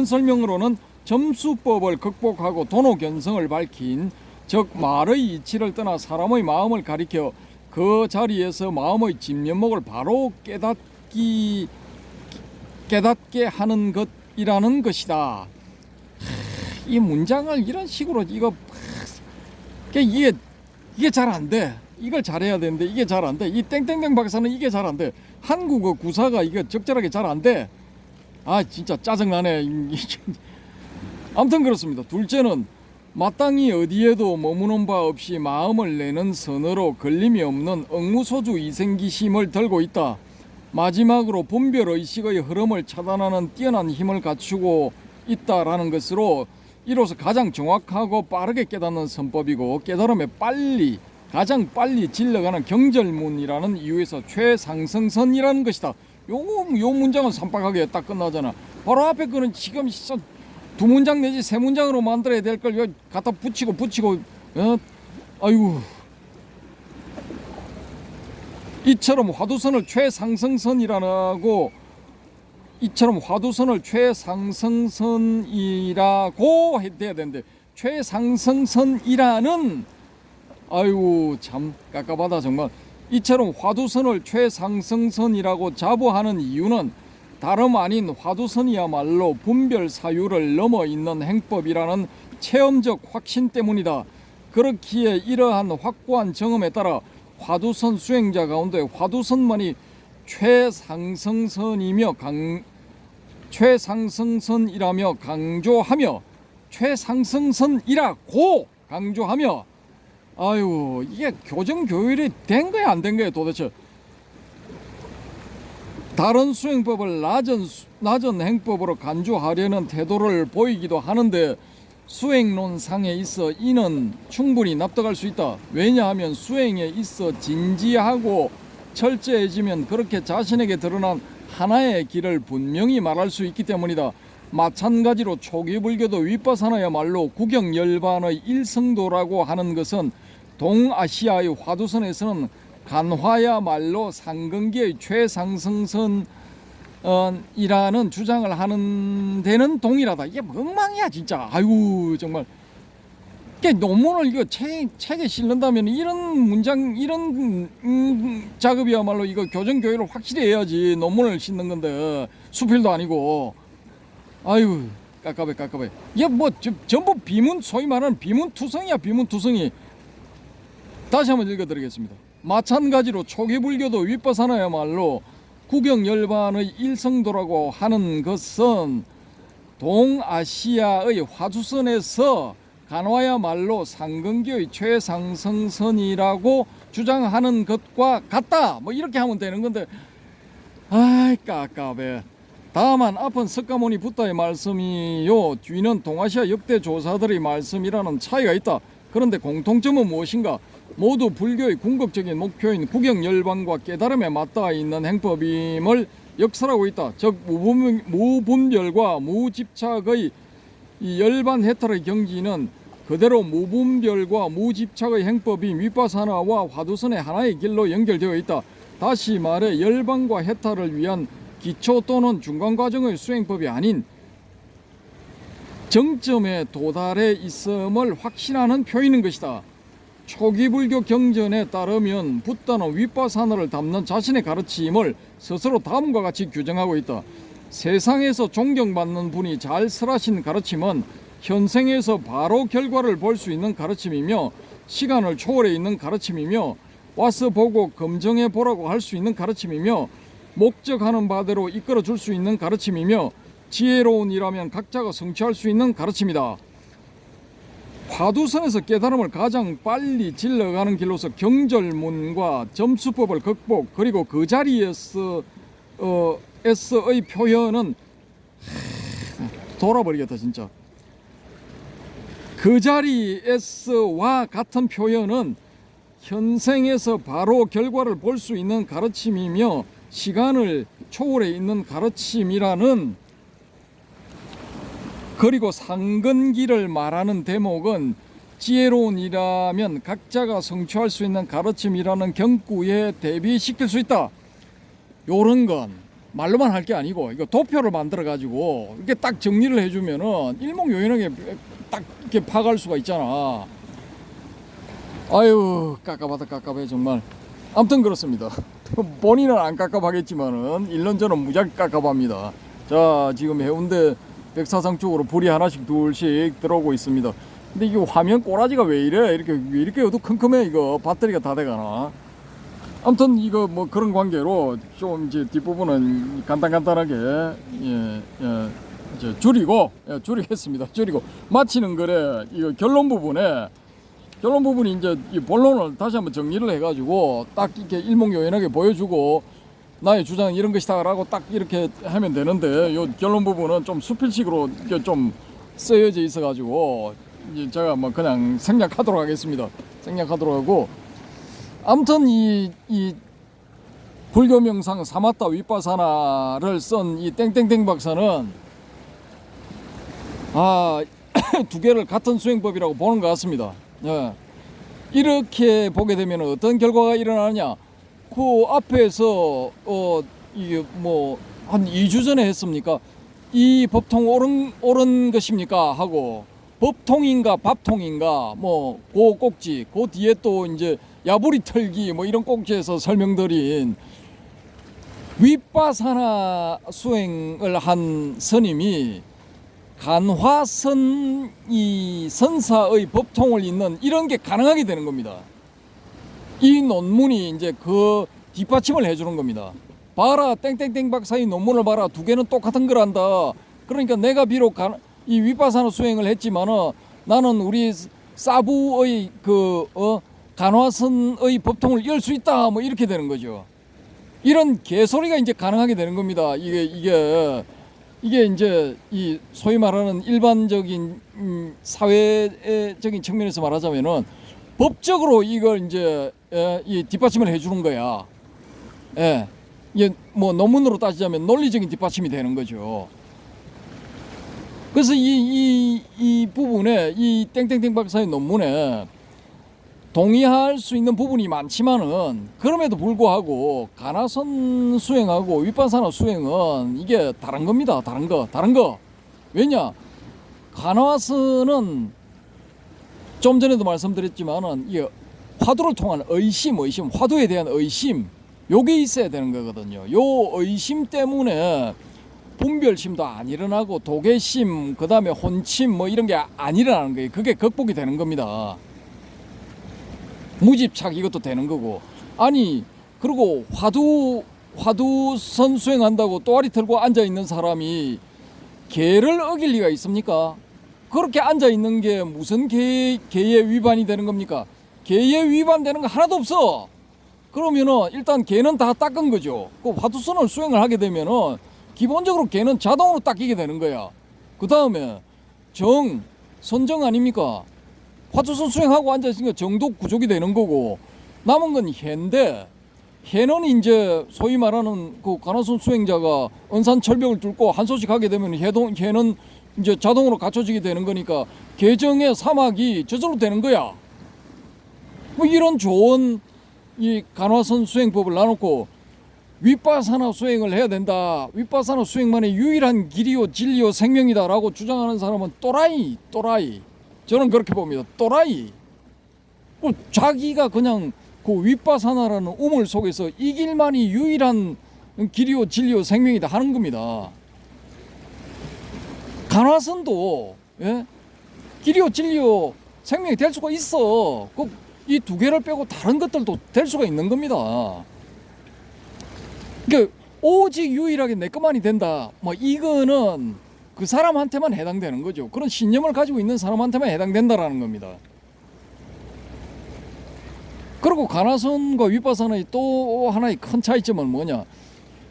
설명으로는 점수법을 극복하고 도노견성을 밝힌, 즉 말의 이치를 떠나 사람의 마음을 가리켜 그 자리에서 마음의 진면목을 바로 깨닫게 하는 것이라는 것이다. 이 문장을 이런 식으로 이게 잘 안 돼. 이걸 잘해야 되는데 이게 잘 안 돼. 이 땡땡땡 박사는 이게 잘 안 돼. 한국어 구사가 이거 적절하게 잘 안 돼. 진짜 짜증나네. 아무튼 그렇습니다. 둘째는 마땅히 어디에도 머무는 바 없이 마음을 내는 선으로 걸림이 없는 억무소주 이생기심을 들고 있다. 마지막으로 분별의식의 흐름을 차단하는 뛰어난 힘을 갖추고 있다라는 것으로 이로써 가장 정확하고 빠르게 깨닫는 선법이고 깨달음에 가장 빨리 질러가는 경절문이라는 이유에서 최상승선이라는 것이다. 요 문장은 산박하게 딱 끝나잖아. 바로 앞에 거는 지금 두 문장 내지 세 문장으로 만들어야 될 걸 갖다 붙이고 아이고. 이처럼 화두선을 최상승선이라고 해야 되는데 최상승선이라는 아이고 참 깝깝하다 정말. 이처럼 화두선을 최상승선이라고 자부하는 이유는 다름 아닌 화두선이야말로 분별 사유를 넘어 있는 행법이라는 체험적 확신 때문이다. 그렇기에 이러한 확고한 정음에 따라 화두선 수행자 가운데 화두선만이 최상승선이라며 강조하며 아유 이게 교정교율이 된 거야 안 된 거야 도대체. 다른 수행법을 낮은 행법으로 간주하려는 태도를 보이기도 하는데 수행론상에 있어 이는 충분히 납득할 수 있다. 왜냐하면 수행에 있어 진지하고 철저해지면 그렇게 자신에게 드러난 하나의 길을 분명히 말할 수 있기 때문이다. 마찬가지로 초기 불교도 윗바사나야말로 구경열반의 일성도라고 하는 것은 동아시아의 화두선에서는 간화야말로 상근기의 최상승선이라는 주장을 하는 데는 동일하다. 이게 엉망이야 진짜. 아유 정말. 논문을 이거 책에 실는다면 이런 문장 이런 작업이야말로 이거 교정교육을 확실히 해야지 논문을 싣는 건데 수필도 아니고. 아유 깝깝해. 이게 뭐 전부 비문 소위 말하는 비문투성이야 비문투성이. 다시 한번 읽어드리겠습니다. 마찬가지로 초기 불교도 윗바사나야말로 구경열반의 일성도라고 하는 것은 동아시아의 화두선에서 간화야말로 상근교의 최상승선이라고 주장하는 것과 같다. 뭐 이렇게 하면 되는 건데 아이 깝깝해. 다만 앞은 석가모니 붓다의 말씀이요 뒤는 동아시아 역대 조사들의 말씀이라는 차이가 있다. 그런데 공통점은 무엇인가? 모두 불교의 궁극적인 목표인 구경열반과 깨달음에 맞닿아 있는 행법임을 역설하고 있다. 즉 무분별과 무집착의 이 열반 해탈의 경지는 그대로 무분별과 무집착의 행법인 윗바사나와 화두선의 하나의 길로 연결되어 있다. 다시 말해 열반과 해탈을 위한 기초 또는 중간 과정의 수행법이 아닌 정점에 도달해 있음을 확신하는 표현인 것이다. 초기 불교 경전에 따르면 붓다는 윗바사나를 담는 자신의 가르침을 스스로 다음과 같이 규정하고 있다. 세상에서 존경받는 분이 잘 설하신 가르침은 현생에서 바로 결과를 볼 수 있는 가르침이며 시간을 초월해 있는 가르침이며 와서 보고 검증해 보라고 할 수 있는 가르침이며 목적하는 바대로 이끌어 줄 수 있는 가르침이며 지혜로운 일하면 각자가 성취할 수 있는 가르침이다. 화두선에서 깨달음을 가장 빨리 질러가는 길로서 경절문과 점수법을 극복 그리고 그 자리에서의 표현은 돌아버리겠다 진짜. 그 자리에서와 같은 표현은 현생에서 바로 결과를 볼 수 있는 가르침이며 시간을 초월해 있는 가르침이라는 그리고 상근기를 말하는 대목은 지혜로운 이라면 각자가 성취할 수 있는 가르침이라는 경구에 대비시킬 수 있다. 요런 건 말로만 할 게 아니고 이거 도표를 만들어 가지고 이렇게 딱 정리를 해주면은 일목요연하게 딱 이렇게 파갈 수가 있잖아. 아유 깝깝해 정말. 아무튼 그렇습니다. 본인은 안 깝깝하겠지만은 1년 전은 무지하게 깝깝합니다. 자 지금 해운대 백사장 쪽으로 불이 하나씩 둘씩 들어오고 있습니다. 근데 이게 화면 꼬라지가 왜 이래? 왜 이렇게 어두컴컴해 이거 배터리가 다 돼가나? 아무튼 이거 뭐 그런 관계로 좀 이제 뒷부분은 간단하게 이제 줄이고, 예, 줄이겠습니다. 줄이고 마치는 거래 이거 결론 부분이 이제 이 본론을 다시 한번 정리를 해가지고 딱 이렇게 일목요연하게 보여주고 나의 주장은 이런 것이다라고 딱 이렇게 하면 되는데 요 결론 부분은 좀 수필식으로 이렇게 좀 쓰여져 있어가지고 이제 제가 뭐 그냥 생략하도록 하겠습니다. 생략하도록 하고 아무튼 이 불교 명상 사마타 위파사나를 쓴 이 땡땡땡 박사는 두 개를 같은 수행법이라고 보는 것 같습니다. 예. 이렇게 보게 되면 어떤 결과가 일어나느냐? 그 앞에서 이게 뭐 한 2주 전에 했습니까? 이 법통 옳은 것입니까? 하고 법통인가 밥통인가 뭐 그 꼭지 그 뒤에 또 이제 야부리 털기 뭐 이런 꼭지에서 설명드린 위파사나 수행을 한 스님이 간화선 이 선사의 법통을 잇는 이런 게 가능하게 되는 겁니다. 이 논문이 이제 그 뒷받침을 해주는 겁니다. 봐라, 땡땡땡 박사의 논문을 봐라, 두 개는 똑같은 거란다. 그러니까 내가 비록 이 위파사나 수행을 했지만은 나는 우리 사부의 간화선의 법통을 열 수 있다. 뭐 이렇게 되는 거죠. 이런 개소리가 이제 가능하게 되는 겁니다. 이게 이제 이 소위 말하는 일반적인 사회적인 측면에서 말하자면은 법적으로 이걸 이제 이 뒷받침을 해주는 거야. 예, 이게 뭐 논문으로 따지자면 논리적인 뒷받침이 되는 거죠. 그래서 이 부분에 이 땡땡땡 박사의 논문에 동의할 수 있는 부분이 많지만은 그럼에도 불구하고 간화선 수행하고 위파사나 수행은 이게 다른 겁니다. 다른 거. 왜냐? 간화선은 좀 전에도 말씀드렸지만은 이게 화두를 통한 의심, 화두에 대한 의심, 요게 있어야 되는 거거든요. 요 의심 때문에 분별심도 안 일어나고 도개심, 그 다음에 혼침 뭐 이런 게 안 일어나는 거예요. 그게 극복이 되는 겁니다. 무집착 이것도 되는 거고. 아니 그리고 화두선 수행한다고 또아리 털고 앉아 있는 사람이 계를 어길 리가 있습니까? 그렇게 앉아 있는 게 무슨 계에 위반이 되는 겁니까? 계에 위반되는 거 하나도 없어. 그러면은 일단 계는 다 닦은 거죠. 그 화두선을 수행을 하게 되면은 기본적으로 계는 자동으로 닦이게 되는 거야. 그 다음에 선정 아닙니까? 화두선 수행하고 앉아있으니까 정도 구족이 되는 거고, 남은 건 해인데, 해는 이제 소위 말하는 그 간화선 수행자가 은산철벽을 뚫고 한 소씩 하게 되면 해는 이제 자동으로 갖춰지게 되는 거니까 계정의 사막이 저절로 되는 거야. 뭐 이런 좋은 이 간화선 수행법을 놔놓고 위파사나 수행을 해야 된다. 위파사나 수행만의 유일한 길이요 진리요 생명이다라고 주장하는 사람은 또라이. 저는 그렇게 봅니다. 또라이. 자기가 그냥 그 위파사나라는 우물 속에서 이 길만이 유일한 길이요 진리요 생명이다 하는 겁니다. 간화선도 길이요 진리요 생명이 될 수가 있어. 이 두 개를 빼고 다른 것들도 될 수가 있는 겁니다. 그러니까 오직 유일하게 내 것만이 된다. 뭐 이거는 그 사람한테만 해당되는 거죠. 그런 신념을 가지고 있는 사람한테만 해당된다라는 겁니다. 그리고 간화선과 위파사나의 또 하나의 큰 차이점은 뭐냐?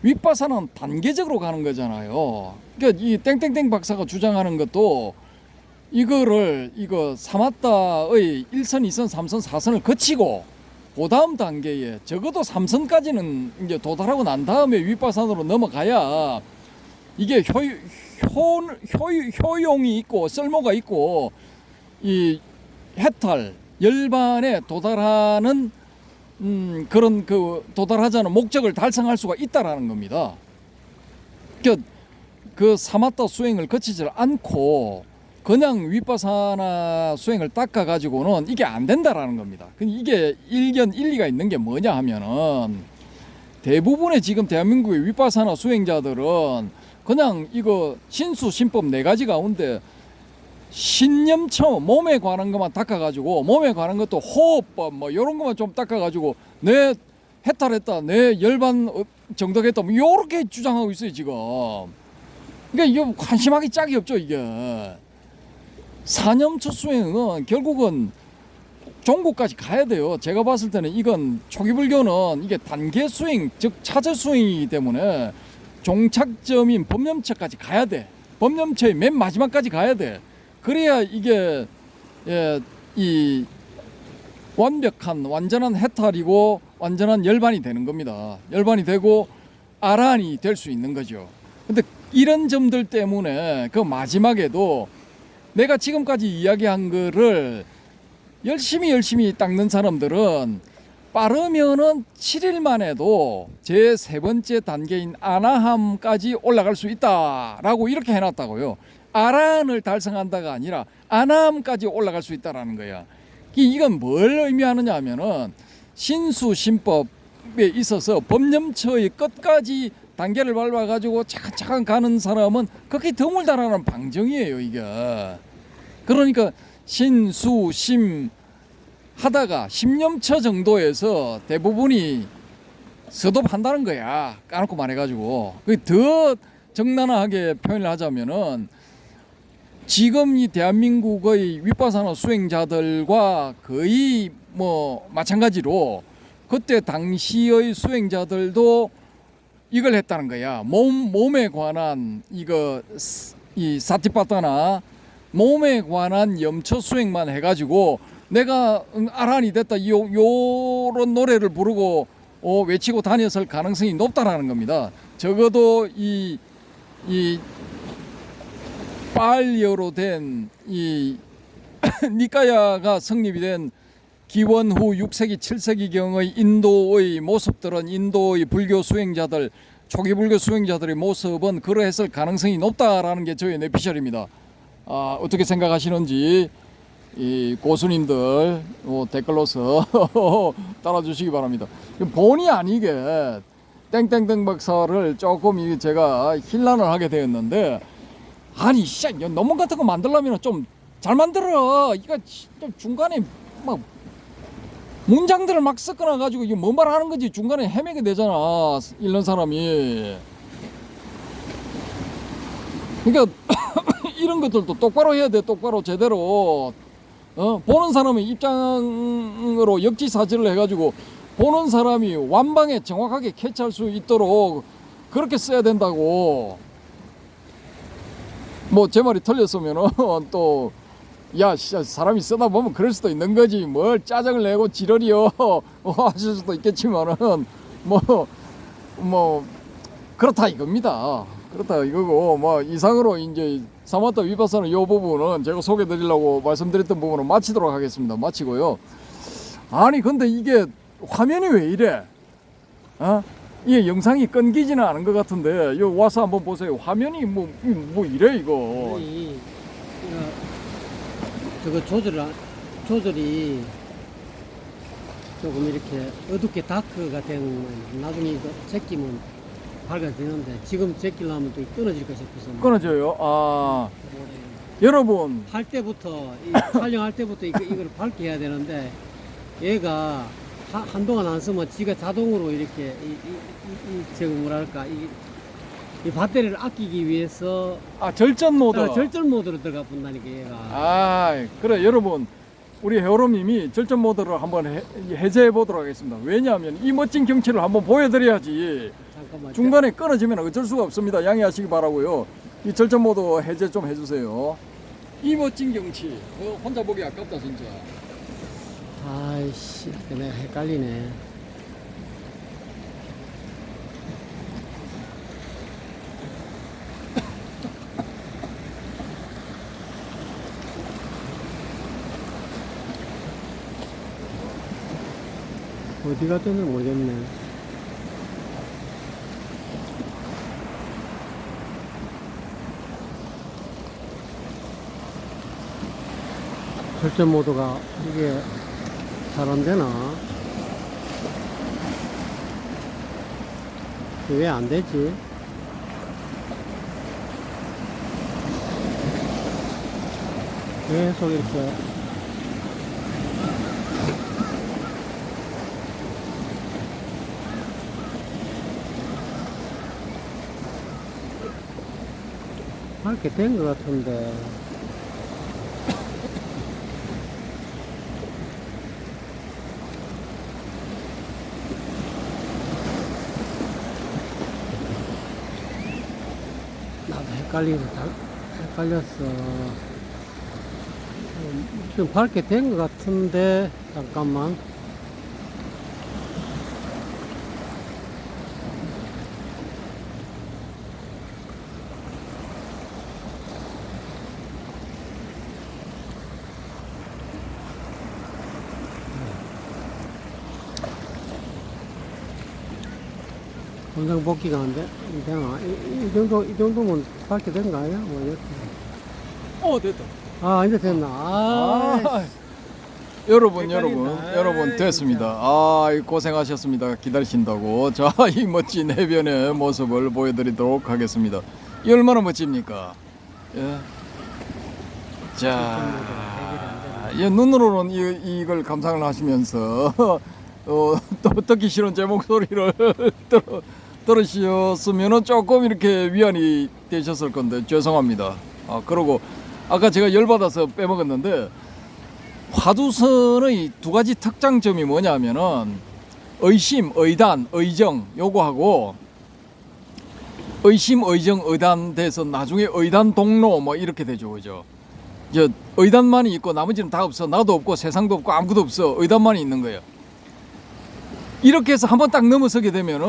위파사나는 단계적으로 가는 거잖아요. 그러니까 이 땡땡땡 박사가 주장하는 것도 이거 사마타의 1선, 2선, 3선, 4선을 거치고 그 다음 단계에 적어도 3선까지는 이제 도달하고 난 다음에 위파사나로 넘어가야 이게 효용이 있고 쓸모가 있고 이 해탈 열반에 도달하는 그런 도달하자는 목적을 달성할 수가 있다라는 겁니다. 그 사마타 수행을 거치지 않고 그냥 위파사나 수행을 닦아 가지고는 이게 안 된다라는 겁니다. 이게 일리가 있는 게 뭐냐 하면은 대부분의 지금 대한민국의 위파사나 수행자들은 그냥 이거 신수신법 4가지 가운데 신념처럼 몸에 관한 것만 닦아가지고 몸에 관한 것도 호흡법 뭐 이런 것만 좀 닦아가지고 내 해탈했다 내 열반 정덕했다 뭐 이렇게 주장하고 있어요 지금. 그러니까 이게 한심하기 짝이 없죠 이게. 사념초 수행은 결국은 종고까지 가야 돼요. 제가 봤을 때는 이건 초기불교는 이게 단계 수행, 즉 차저 수행이기 때문에 종착점인 법념처까지 가야 돼. 법념처의 맨 마지막까지 가야 돼. 그래야 이게 이 완벽한 완전한 해탈이고 완전한 열반이 되는 겁니다. 열반이 되고 아라한이 될 수 있는 거죠. 근데 이런 점들 때문에 그 마지막에도 내가 지금까지 이야기한 거를 열심히 닦는 사람들은 빠르면은 7일 만에도 제 세 번째 단계인 아나함까지 올라갈 수 있다라고 이렇게 해놨다고요. 아라한을 달성한다가 아니라 아나함까지 올라갈 수 있다라는 거야. 이건 뭘 의미하느냐 하면은 신수신법에 있어서 법념처의 끝까지 단계를 밟아가지고 차근차근 가는 사람은 그렇게 드물다라는 방정이에요 이게. 그러니까 신수심 하다가 십념처 정도에서 대부분이 서dob한다는 거야. 까놓고 말해가지고. 더 적나라하게 표현을 하자면은 지금 이 대한민국의 윗바사나 수행자들과 거의 뭐 마찬가지로 그때 당시의 수행자들도 이걸 했다는 거야. 몸에 관한 이 사티파타나 몸에 관한 염처 수행만 해가지고 내가 아란이 됐다 요런 노래를 부르고 외치고 다녔을 가능성이 높다라는 겁니다. 적어도 이 빨리어로 된 이 니까야가 성립이 된 기원 후 6세기 7세기경의 인도의 모습들은 인도의 불교 수행자들 초기 불교 수행자들의 모습은 그러했을 가능성이 높다라는 게 저의 내피셜입니다. 어떻게 생각하시는지 이 고수님들 댓글로서 따라주시기 바랍니다. 본의 아니게 땡땡땡 박사를 조금 제가 힐난을 하게 되었는데 아니 진짜 논문 같은 거 만들려면 좀 잘 만들어. 이거 중간에 막 문장들을 막 섞어놔 가지고 이게 뭔 말 하는 건지 중간에 헤매게 되잖아 읽는 사람이. 그러니까 이런 것들도 똑바로 해야 돼. 똑바로 제대로 보는 사람의 입장으로 역지사지를 해가지고 보는 사람이 완방에 정확하게 캐치할 수 있도록 그렇게 써야 된다고. 뭐 제 말이 틀렸으면은 또 야 사람이 쓰다 보면 그럴 수도 있는 거지 뭘 짜증을 내고 지랄이요 하실 수도 있겠지만은 뭐 그렇다 이겁니다. 그렇다 이거고 뭐 이상으로 이제 사마타 위파사나 이 부분은 제가 소개해 드리려고 말씀드렸던 부분은 마치도록 하겠습니다. 마치고요. 아니 근데 이게 화면이 왜 이래? 이게 영상이 끊기지는 않은 것 같은데 요 와서 한번 보세요. 화면이 뭐 이래 이거.
저거 조절이 조금 이렇게 어둡게 다크가 되면 나중에 이거 제끼면 밝아지는데 지금 제끼려면 또 끊어질까 싶어서
끊어져요. 여러분
할 때부터 촬영할 때부터 이걸 밝게 해야 되는데 얘가 한동안 안 쓰면 지가 자동으로 이렇게 저거 뭐랄까 이 배터리를 아끼기 위해서
절전 모드.
절전 모드로 들어가 본다니까 얘가.
그래 여러분 우리 헤어롬님이 절전 모드를 한번 해제해 보도록 하겠습니다. 왜냐하면 이 멋진 경치를 한번 보여드려야지.
잠깐만.
중간에 끊어지면 어쩔 수가 없습니다. 양해하시기 바라고요. 이 절전 모드 해제 좀 해주세요. 이 멋진 경치 혼자 보기 아깝다 진짜.
아이씨 내가 헷갈리네. 어디 갔는지 모르겠네. 절전 모드가 이게 잘 안 되나? 왜 안 되지? 계속 이렇게 밝게 된 것 같은데. 나도 헷갈렸어. 좀 밝게 된 것 같은데, 잠깐만. 원장 복귀가 안 돼? 되나? 이 정도면 밝게 된 거 아니야? 뭐, 이렇게.
됐다.
아, 이제 됐나? 아,
여러분
헷갈린다.
됐습니다. 고생하셨습니다. 기다리신다고. 자, 이 멋진 해변의 모습을 보여드리도록 하겠습니다. 이 얼마나 멋집니까? 예. 자, 눈으로는 이걸 감상을 하시면서 또 듣기 싫은 제 목소리를 들으셨으면 조금 이렇게 위안이 되셨을 건데 죄송합니다. 그러고 아까 제가 열받아서 빼먹었는데, 화두선의 두 가지 특장점이 뭐냐면은 의심, 의단, 의정 요거하고, 의심, 의정, 의단 돼서 나중에 의단 동로 뭐 이렇게 되죠, 그죠? 의단만이 있고 나머지는 다 없어. 나도 없고 세상도 없고 아무것도 없어. 의단만이 있는 거예요. 이렇게 해서 한번 딱 넘어서게 되면은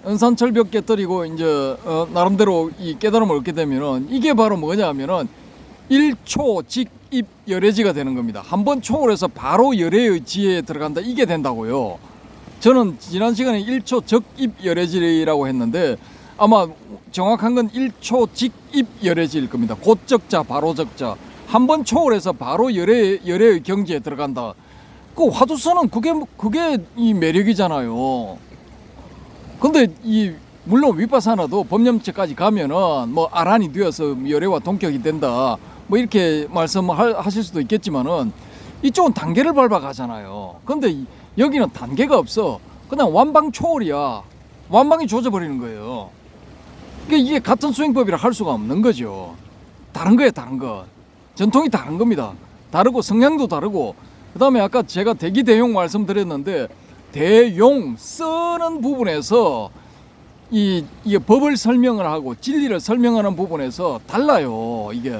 은산철벽 깨뜨리고 이제 나름대로 이 깨달음을 얻게 되면은 이게 바로 뭐냐면은 일초직입 열애지가 되는 겁니다. 한번 총을 해서 바로 열애의 지에 들어간다, 이게 된다고요. 저는 지난 시간에 일초적입 열애지라고 했는데 아마 정확한 건 일초직입 열애지일 겁니다. 곧적자, 바로적자. 한번 총을 해서 바로 열애의 경지에 들어간다. 그 화두선은 그게 이 매력이잖아요. 근데 물론 윗바사나도 법념체까지 가면은 뭐 아란이 되어서 열애와 동격이 된다, 뭐 이렇게 말씀하실 수도 있겠지만은 이쪽은 단계를 밟아 가잖아요. 근데 여기는 단계가 없어. 그냥 완방 초월이야. 완방이 조져버리는 거예요. 그러니까 이게 같은 수행법이라 할 수가 없는 거죠. 다른 거예요, 다른 거. 전통이 다른 겁니다. 다르고 성향도 다르고. 그 다음에 아까 제가 대기대용 말씀드렸는데, 대용 쓰는 부분에서 이게 법을 설명을 하고 진리를 설명하는 부분에서 달라요. 이게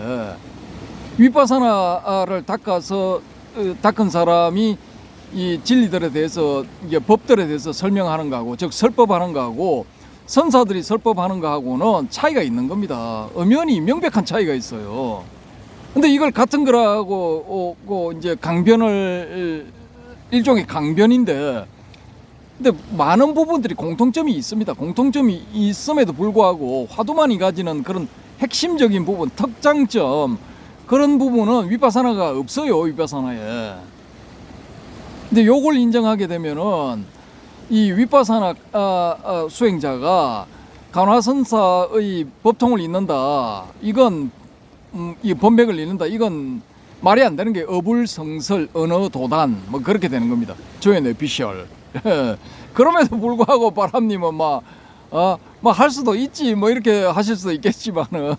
윗바사나를 닦은 사람이 이 진리들에 대해서, 이게 법들에 대해서 설명하는 거하고, 즉 설법하는 거하고, 선사들이 설법하는 거하고는 차이가 있는 겁니다. 엄연히 명백한 차이가 있어요. 근데 이걸 같은 거라고 이제 강변을, 일종의 강변인데, 근데 많은 부분들이 공통점이 있습니다. 공통점이 있음에도 불구하고 화두만이 가지는 그런 핵심적인 부분, 특장점, 그런 부분은 윗바사나가 없어요, 윗바사나에. 근데 요걸 인정하게 되면은 이 윗바사나 수행자가 간화선사의 법통을 잇는다, 이건 이 법맥을 잇는다, 이건 말이 안 되는 게 어불성설, 언어도단 뭐 그렇게 되는 겁니다. 조연 에피셜. 그럼에도 불구하고 바람님은 막 할 수도 있지 뭐 이렇게 하실 수도 있겠지만은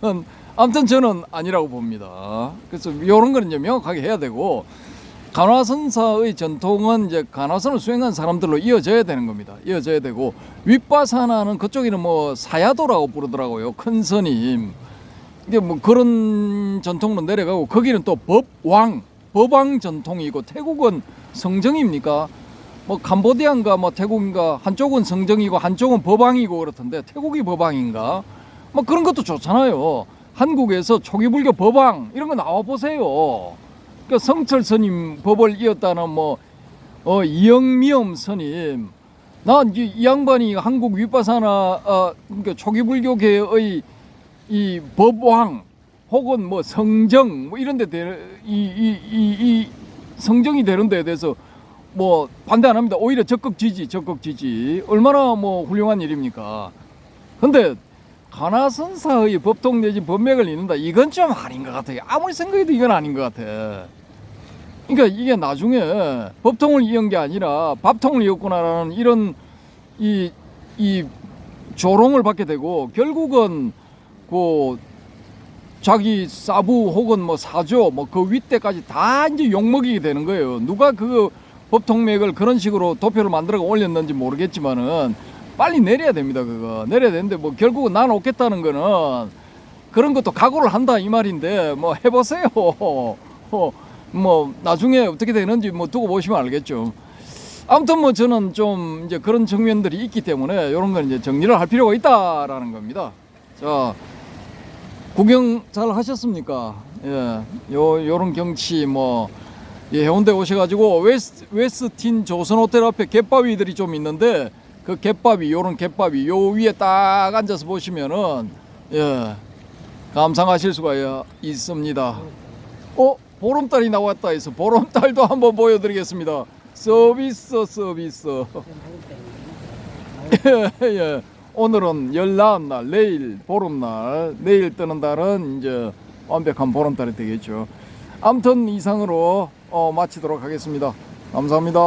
아무튼 저는 아니라고 봅니다. 그래서 이런 거는 이제 명확하게 해야 되고, 간화선사의 전통은 이제 간화선을 수행한 사람들로 이어져야 되는 겁니다. 이어져야 되고, 윗바사나는 그쪽에는 뭐 사야도라고 부르더라고요. 큰 스님. 이게 뭐 그런 전통으로 내려가고, 거기는 또 법왕 전통이고, 태국은 성정입니까? 뭐 캄보디아인가 뭐 태국인가, 한쪽은 성정이고 한쪽은 법왕이고 그렇던데, 태국이 법왕인가? 뭐 그런 것도 좋잖아요. 한국에서 초기불교 법왕 이런 거 나와 보세요. 그러니까 성철 스님 법을 이었다는 이영미엄 스님, 난 이 양반이 한국 윗바사나 그러니까 초기불교계의 이 법왕 혹은 뭐 성정 뭐 이런 데 이 성정이 되는 데에 대해서 뭐 반대 안 합니다. 오히려 적극 지지. 얼마나 뭐 훌륭한 일입니까? 근데 간화선사의 법통 내지 법맥을 잇는다, 이건 좀 아닌 것 같아요. 아무리 생각해도 이건 아닌 것 같아. 그러니까 이게 나중에 법통을 이은 게 아니라 밥통을 이었구나라는 이런 이 조롱을 받게 되고, 결국은 그 자기 사부 혹은 뭐 사조 뭐 그 윗대까지 다 이제 욕먹이게 되는 거예요. 누가 그 법통맥을 그런 식으로 도표를 만들어 올렸는지 모르겠지만은 빨리 내려야 됩니다. 그거 내려야 되는데 뭐 결국은 난 없겠다는 거는 그런 것도 각오를 한다 이 말인데 뭐 해보세요. 뭐 나중에 어떻게 되는지 뭐 두고 보시면 알겠죠. 아무튼 뭐 저는 좀 이제 그런 측면들이 있기 때문에 이런 건 이제 정리를 할 필요가 있다라는 겁니다. 자, 구경 잘 하셨습니까? 예, 요런 경치 뭐 예, 해운대 오셔가지고 웨스틴 조선호텔 앞에 갯바위들이 좀 있는데 그 갯바위 요런 갯바위 요 위에 딱 앉아서 보시면은 예, 감상하실 수가 있습니다. 보름달이 나왔다 해서 보름달도 한번 보여드리겠습니다. 서비스. 예. 오늘은 열나은 날, 내일 보름날, 내일 뜨는 달은 이제 완벽한 보름달이 되겠죠. 아무튼 이상으로 마치도록 하겠습니다. 감사합니다.